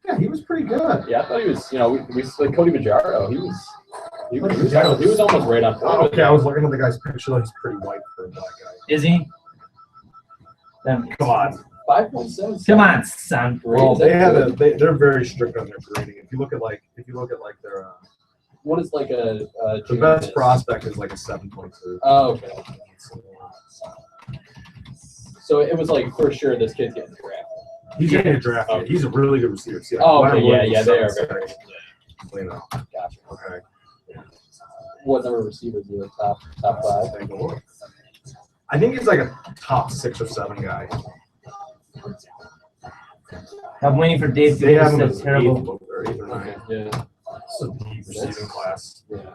Yeah, he was pretty good. Yeah, I thought he was, we like Cody Majaro. He was almost right on point. Oh, okay, I was looking at the guy's picture. He's pretty white for a black guy. Is he? Then come on. 5.7. Come on, son. Well, they're very strict on their grading. If you look at their what is like the best prospect is like a 7.2. Oh, okay. So it was like for sure this kid's getting drafted. He's getting drafted. Okay. He's a really good receiver. See, okay, yeah, they are very good. Gotcha. Okay. What number of receivers are the top five? I think he's like a top 6 or 7 guy. I'm waiting for Dave to get this terrible. Yeah. It's a deep receiving class. Yeah.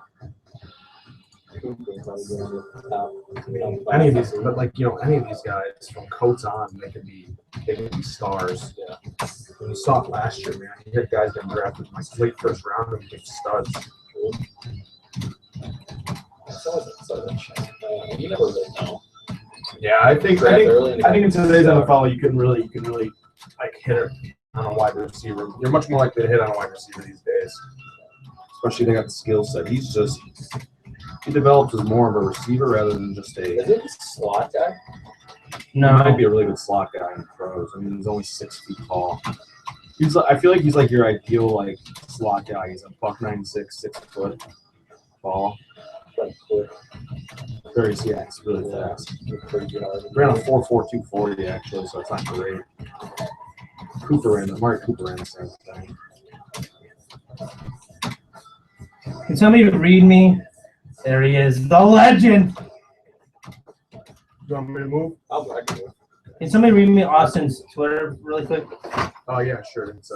Any of these, but any of these guys from coats on, they can be stars. Yeah. When you saw it last year, man, you had guys getting drafted in like late first round and became studs. You never really know. Yeah, I think in today's NFL, you can really like hit it on a wide receiver. You're much more likely to hit on a wide receiver these days, especially they got the skill set. He developed as more of a receiver rather than just a. Is it a slot guy? No, he might be a really good slot guy in the pros. I mean, he's only 6 feet tall. I feel like he's like your ideal like slot guy. He's a $196, 6 foot tall. It's really fast. Ran a 4.4 240 actually, so it's not great. Amari Cooper ran the same thing. Can somebody read me? There he is, the legend. You want me to move? Can somebody read me Austin's Twitter really quick? Oh yeah, sure. It's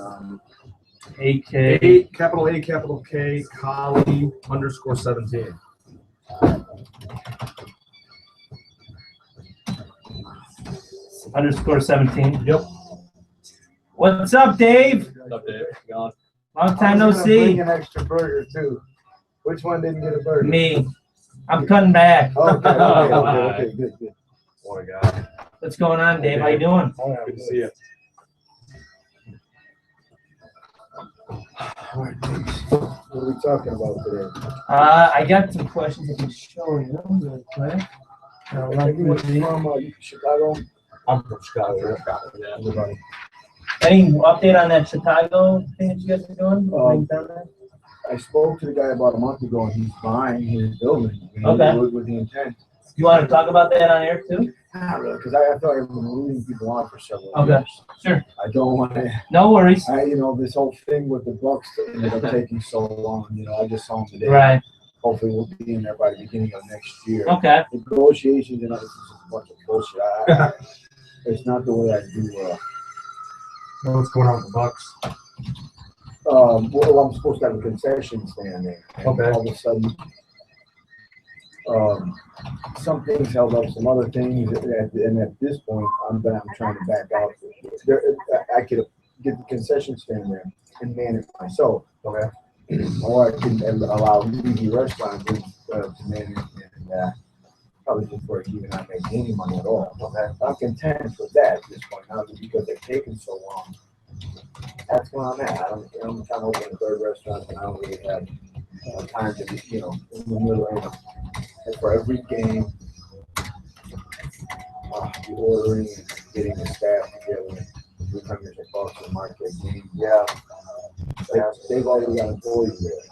AK capital A capital K Collie _17. _17. Yep. What's up, Dave? What's up, Dave? Long time no see. Bring an extra burger too. Which one didn't get a burger? Me. I'm cutting back. Okay, good. Boy, God. What's going on, Dave? How you doing? Good to see you. All right, thanks. What are we talking about today? I got some questions I can show you real quick. From Chicago? I'm from Chicago. Yeah. Everybody. Any update on that Chicago thing that you guys are doing? Down there? I spoke to the guy about a month ago, and he's buying his building. Okay. With the intent. You want to talk about that on air too? Not really, because I feel like I've been leading people on for several Okay. years. Sure. I don't want to. No worries. This whole thing with the Bucks ended up taking so long. I just saw them today. Right. Hopefully, we'll be in there by the beginning of next year. Okay. Negotiations and everything is a bunch of bullshit. It's not the way I do. What's going on with the Bucks? Well, I'm supposed to have a concession stand there. And Okay. all of a sudden, some things held up some other things, and at this point, I'm trying to back out. I could get the concession stand there and man it myself, Okay. or I can allow easy restaurants to man it and probably just work even not make any money at all. Okay. I'm content with that at this point now because they've taken so long. That's where I'm at. I'm trying to open a third restaurant, and I don't really have time to be, in the middle of for every game, the ordering and getting the staff together, $300 a market game. Yeah. They've already got employees there.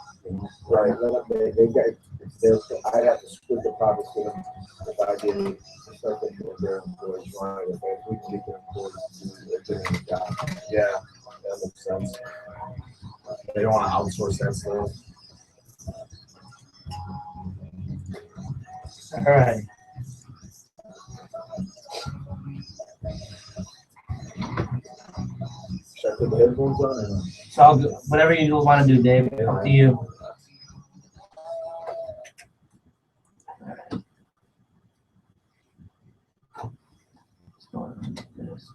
Right. They've got. I'd have to split the profits with them if I didn't start thinking of their employees running. If we can get their employees to do their job. Yeah, that makes sense. They don't want to outsource that stuff. All right. Should I put the headphones on? Or? So I'll do whatever you want to do, Dave. Up to you. What's going on with this?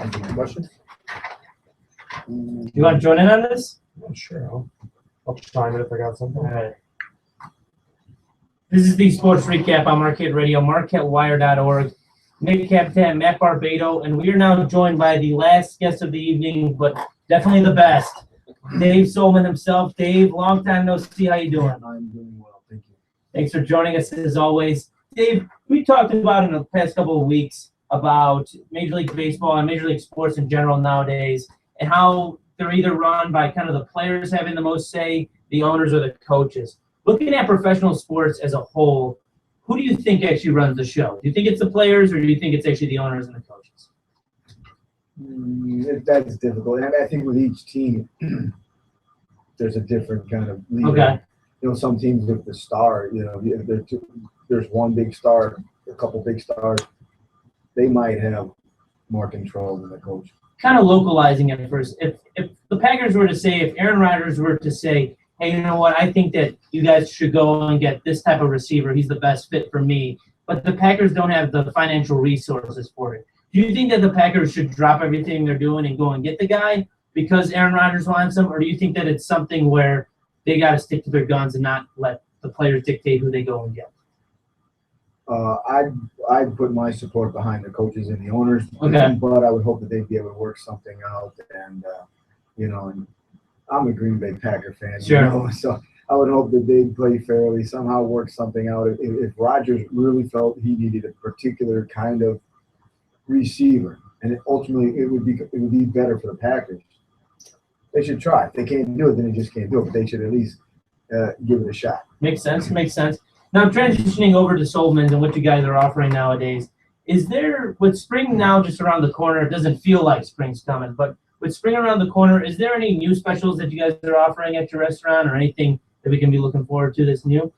Any questions? You want to join in on this? I'm sure. I'll chime in if I got something. All right. This is the Sports Recap on Marquette Radio, MarquetteWire.org. Nick Capitan, Matt Barbado, and we are now joined by the last guest of the evening, but definitely the best, Dave Solman himself. Dave, long time no see. How you doing? I'm doing well, thank you. Thanks for joining us as always. Dave, we talked about in the past couple of weeks about Major League Baseball and Major League Sports in general nowadays, and how they're either run by kind of the players having the most say, the owners, or the coaches. Looking at professional sports as a whole, who do you think actually runs the show? Do you think it's the players, or do you think it's actually the owners and the coaches? That's difficult. And I think with each team, there's a different kind of leader. Okay. Some teams with the star, there's one big star, a couple big stars, they might have more control than the coach. Kind of localizing it first. If the Packers were to say, if Aaron Rodgers were to say, hey, you know what, I think that you guys should go and get this type of receiver. He's the best fit for me. But the Packers don't have the financial resources for it. Do you think that the Packers should drop everything they're doing and go and get the guy because Aaron Rodgers wants him? Or do you think that it's something where they got to stick to their guns and not let the players dictate who they go and get? I'd put my support behind the coaches and the owners. Okay. But I would hope that they'd be able to work something out. And, and I'm a Green Bay Packer fan. Sure. So I would hope that they'd play fairly, somehow work something out. If Rodgers really felt he needed a particular kind of receiver, and ultimately it would be better for the Packers, they should try. If they can't do it, then they just can't do it. But they should at least give it a shot. Makes sense. Now, transitioning over to Solomons and what you guys are offering nowadays, is there, with spring now just around the corner, it doesn't feel like spring's coming, but with spring around the corner, is there any new specials that you guys are offering at your restaurant or anything that we can be looking forward to that's new?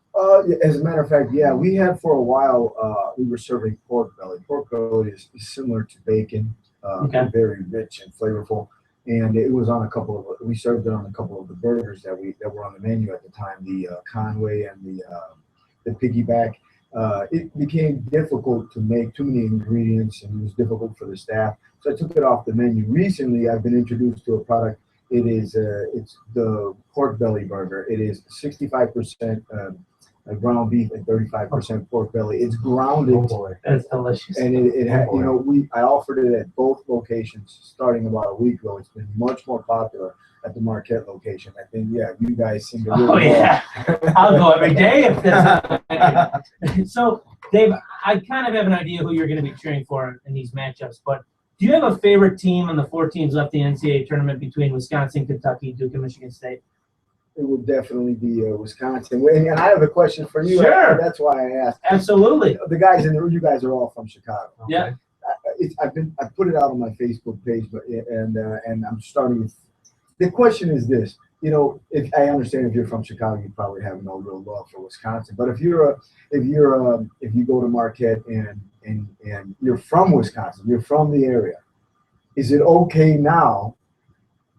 As a matter of fact, yeah, we had for a while, we were serving pork belly. Pork belly is similar to bacon, very rich and flavorful. And it was on we served it on a couple of the burgers that were on the menu at the time, the Conway and the piggyback. it became difficult to make too many ingredients, and it was difficult for the staff. So I took it off the menu. Recently, I've been introduced to a product. It is it's the pork belly burger. It is 65% ground beef and 35% pork belly. It's grounded. Oh boy. That's delicious. And it had, you know, I offered it at both locations starting about a week ago. It's been much more popular at the Marquette location. I think, yeah, you guys seem to really Oh yeah, I'll go every day if that's. So, Dave, I kind of have an idea who you're going to be cheering for in these matchups, but do you have a favorite team on the 4 teams left in the NCAA tournament between Wisconsin, Kentucky, Duke, and Michigan State? It would definitely be Wisconsin. And I have a question for you. Sure. That's why I asked. Absolutely. The guys you guys are all from Chicago. Yeah. I put it out on my Facebook page, but and I'm starting with. The question is this: you know, if I understand if you're from Chicago, you probably have no real love for Wisconsin. But if you go to Marquette and you're from Wisconsin, you're from the area, is it okay now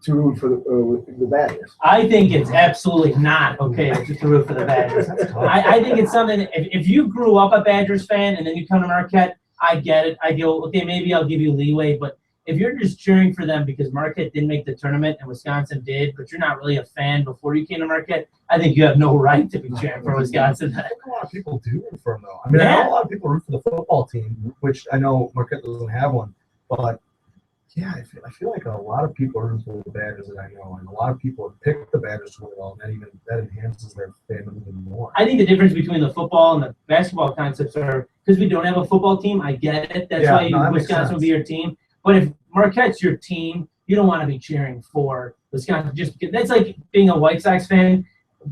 to root for the Badgers? I think it's absolutely not okay to root for the Badgers. I think it's something that if you grew up a Badgers fan and then you come to Marquette, I get it. I go, okay, maybe I'll give you leeway, but if you're just cheering for them because Marquette didn't make the tournament and Wisconsin did, but you're not really a fan before you came to Marquette, I think you have no right to be cheering for Wisconsin. I think a lot of people do root for them, though. I mean, I know a lot of people root for the football team, which I know Marquette doesn't have one, but yeah, I feel like a lot of people root for the Badgers that I know, and a lot of people have picked the Badgers to win well, and that enhances their fandom even more. I think the difference between the football and the basketball concepts are because we don't have a football team. I get it. That's why Wisconsin will be your team. But if Marquette's your team, you don't want to be cheering for Wisconsin. That's like being a White Sox fan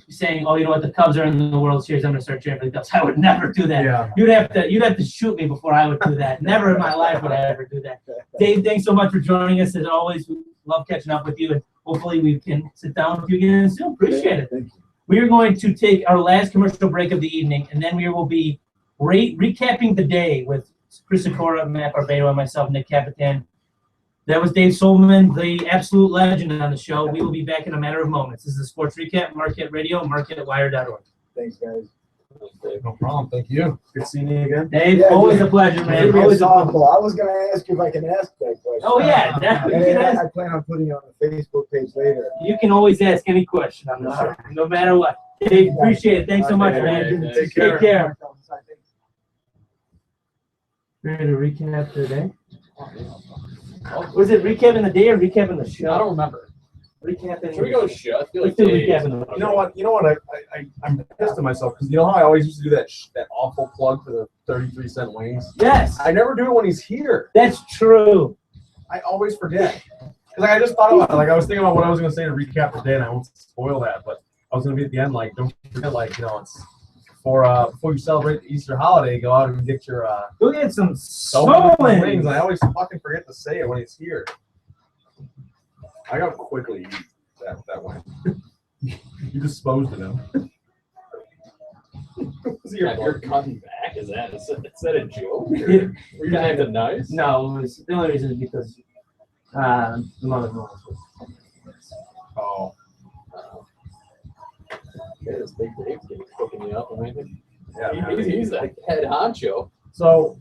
saying, "Oh, you know what? The Cubs are in the World Series. I'm going to start cheering for the Cubs." I would never do that. Yeah. You'd have to shoot me before I would do that. Never in my life would I ever do that. Dave, thanks so much for joining us. As always, we love catching up with you, and hopefully we can sit down with you again soon. Appreciate it. Thank you. We are going to take our last commercial break of the evening, and then we will be recapping the day with Chris Sikora, Matt Barbero, and myself, Nick Capitan. That was Dave Solomon, the absolute legend on the show. We will be back in a matter of moments. This is the Sports Recap, Marquette Radio, marquettewire.org. Thanks, guys. No problem. Thank you. Good seeing you again. Dave, always a pleasure, man. Give me a Always a pleasure. softball. I was going to ask you if I can ask that question. Oh, yeah. I plan on putting it on the Facebook page later. You can always ask any question on the show, no matter what. Dave, appreciate it. Thanks so much, man. Take care. Take care. Ready to recap today? Was it recapping the day or recapping the show? I don't remember. Recapping. Should we go show? I feel Let's like do Dave- recapping the You know what? I'm pissed at myself because you know how I always used to do that awful plug for the 33-cent wings. Yes, I never do it when he's here. that's true. I always forget because I just thought about it. Like I was thinking about what I was going to say to recap the day, and I won't spoil that. But I was going to be at the end, like don't forget, like it's before you celebrate the Easter holiday, go out and get your Go get some wings. wings. I always fucking forget to say it when he's here. I got quickly that wing. You disposed of him. You're cutting back? Is that a joke? Or were you trying to nice? No, the only reason is because the mother-in-law. Oh. Yeah, this big Dave's getting cooking you up. I mean, Yeah. he's the head honcho. So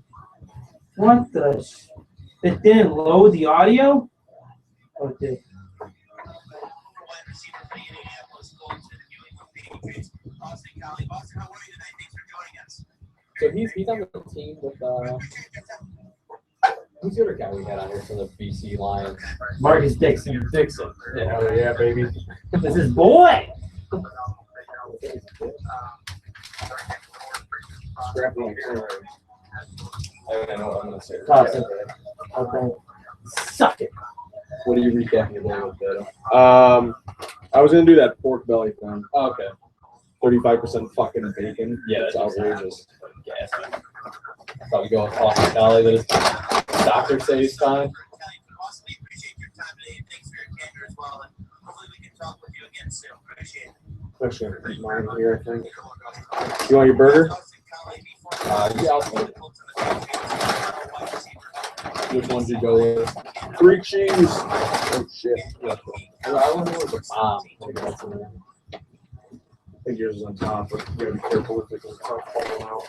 What the? It didn't load the audio? Oh, it did. So he's on the team with who's the other guy we had on here from the BC Lions? Marcus Dixon. Dixon. Yeah. oh yeah, baby. This is boy. Scrappy and Curry. I don't know what I'm gonna say. Toss it. Okay. Suck it. What are you recapping your day with, Beto? I was gonna do that pork belly thing. Oh, okay. 35% fucking bacon. Yeah, that's outrageous. Gas. I thought we go with Austin Valley, that his doctor say he's fine. We appreciate your time today. Thanks for your candor as well. And hopefully we can talk with you again soon. Appreciate it. Actually, mine here, I think. You want your burger? Yeah, I'll take it. Which one did you go with? 3 cheese. Oh shit. I wonder what the bomb. think yours is on top, but you gotta be careful with it because it's not falling out.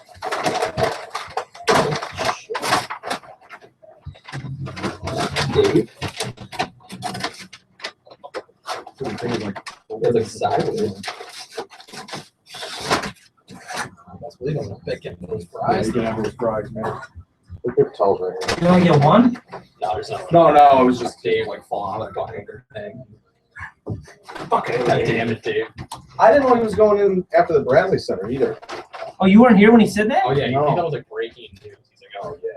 Dave, Certain things like it's like sideways. That's really gonna pick in those yeah, fries. you can have those fries, man. Look at towels right here. You only get one? No, there's nothing. No, it was just Dave like falling out of the fucking thing. Fucking God damn it, Dave. I didn't know he was going in after the Bradley Center either. Oh, you weren't here when he said that? Oh yeah, you No. think that was like breaking news? He's like, oh yeah.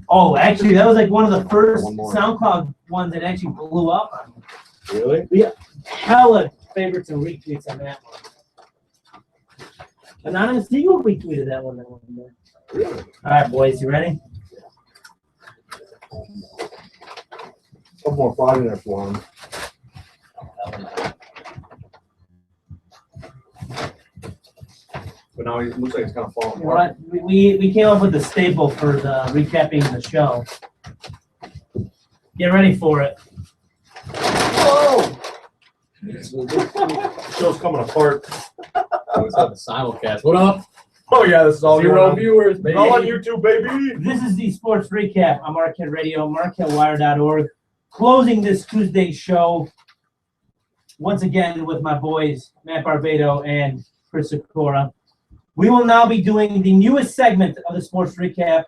Oh, actually, that was like one of the first One more. SoundCloud ones that actually blew up. Really? We got hella favorites and retweets on that one. Anonymous Eagle retweeted that one. Really? All right, boys, you ready? Couple more fries in there for him. But now it looks like it's kind of falling You know apart. what? We came up with the staple for the recapping the show. Get ready for it. Whoa! Show's coming apart. What's up, the simulcast? What up? Oh yeah, this is all Zero going on. viewers, baby. All on YouTube, baby. This is the sports recap on Marquette Radio, MarquetteWire.org. Closing this Tuesday show once again with my boys Matt Barbado and Chris Sikora. We will now be doing the newest segment of the sports recap,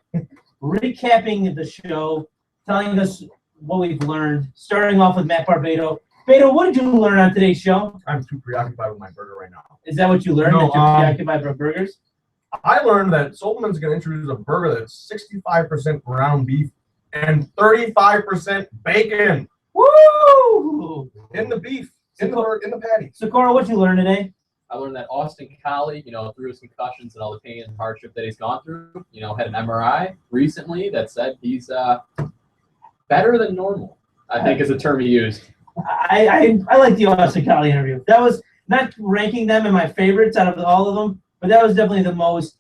recapping the show, telling us what we've learned. Starting off with Matt Barbado. Beto, what did you learn on today's show? I'm too preoccupied with my burger right now. Is that what you learned? No, that you're preoccupied by burgers? I learned that Solomon's going to introduce a burger that's 65% ground beef and 35% bacon Woo! in the beef, in the patty. Sikora, what you learned today? I learned that Austin Collie, through his concussions and all the pain and hardship that he's gone through, had an MRI recently that said he's better than normal, I think is the term he used. I like the Austin Collie interview. That was not ranking them in my favorites out of all of them, but that was definitely the most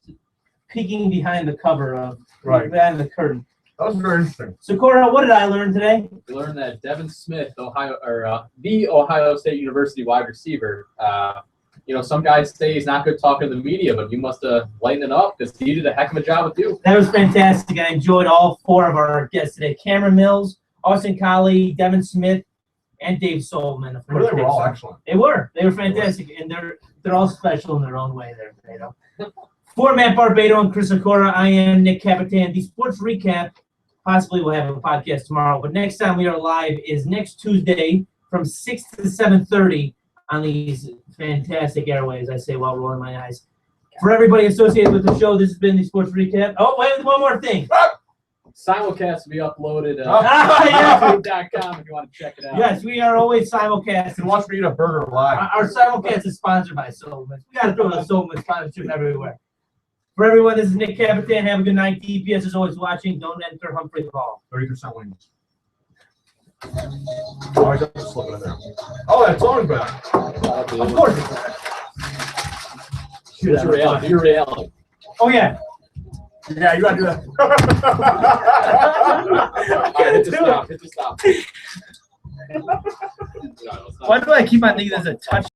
peeking behind the cover of behind the curtain. That was very interesting. Sikora, what did I learn today? We learned that Devin Smith, the Ohio State University wide receiver, some guys say he's not good talking to the media, but you must have lightened it up because he did a heck of a job with you. That was fantastic. I enjoyed all four of our guests today. Cameron Mills, Austin Collie, Devin Smith, and Dave Solomon. Of course. They were all excellent. They were fantastic, and they're all special in their own way there, Beto. For Matt Barbado and Chris Sikora, I am Nick Capitan. The sports recap, possibly we'll have a podcast tomorrow, but next time we are live is next Tuesday from 6 to 7:30 on these fantastic airways, I say while rolling my eyes. For everybody associated with the show, this has been the sports recap. Oh, wait, one more thing. Simulcast will be uploaded Yeah. YouTube.com if you want to check it out. Yes, we are always simulcast. You can watch me eat a burger live. Our simulcast is sponsored by Solomon. We got to throw the Solomon sponsorship everywhere. For everyone, this is Nick Capitan. Have a good night. DPS is always watching. Don't enter Humphrey Hall. 30% wings. Oh, I just slip it in there. Oh, that's on back. Of course it's not. Shoot, What's your reality? Your reality. Oh, yeah. Yeah, you gotta do that. All right, hit the stop. Why do I keep on thinking there's a touch?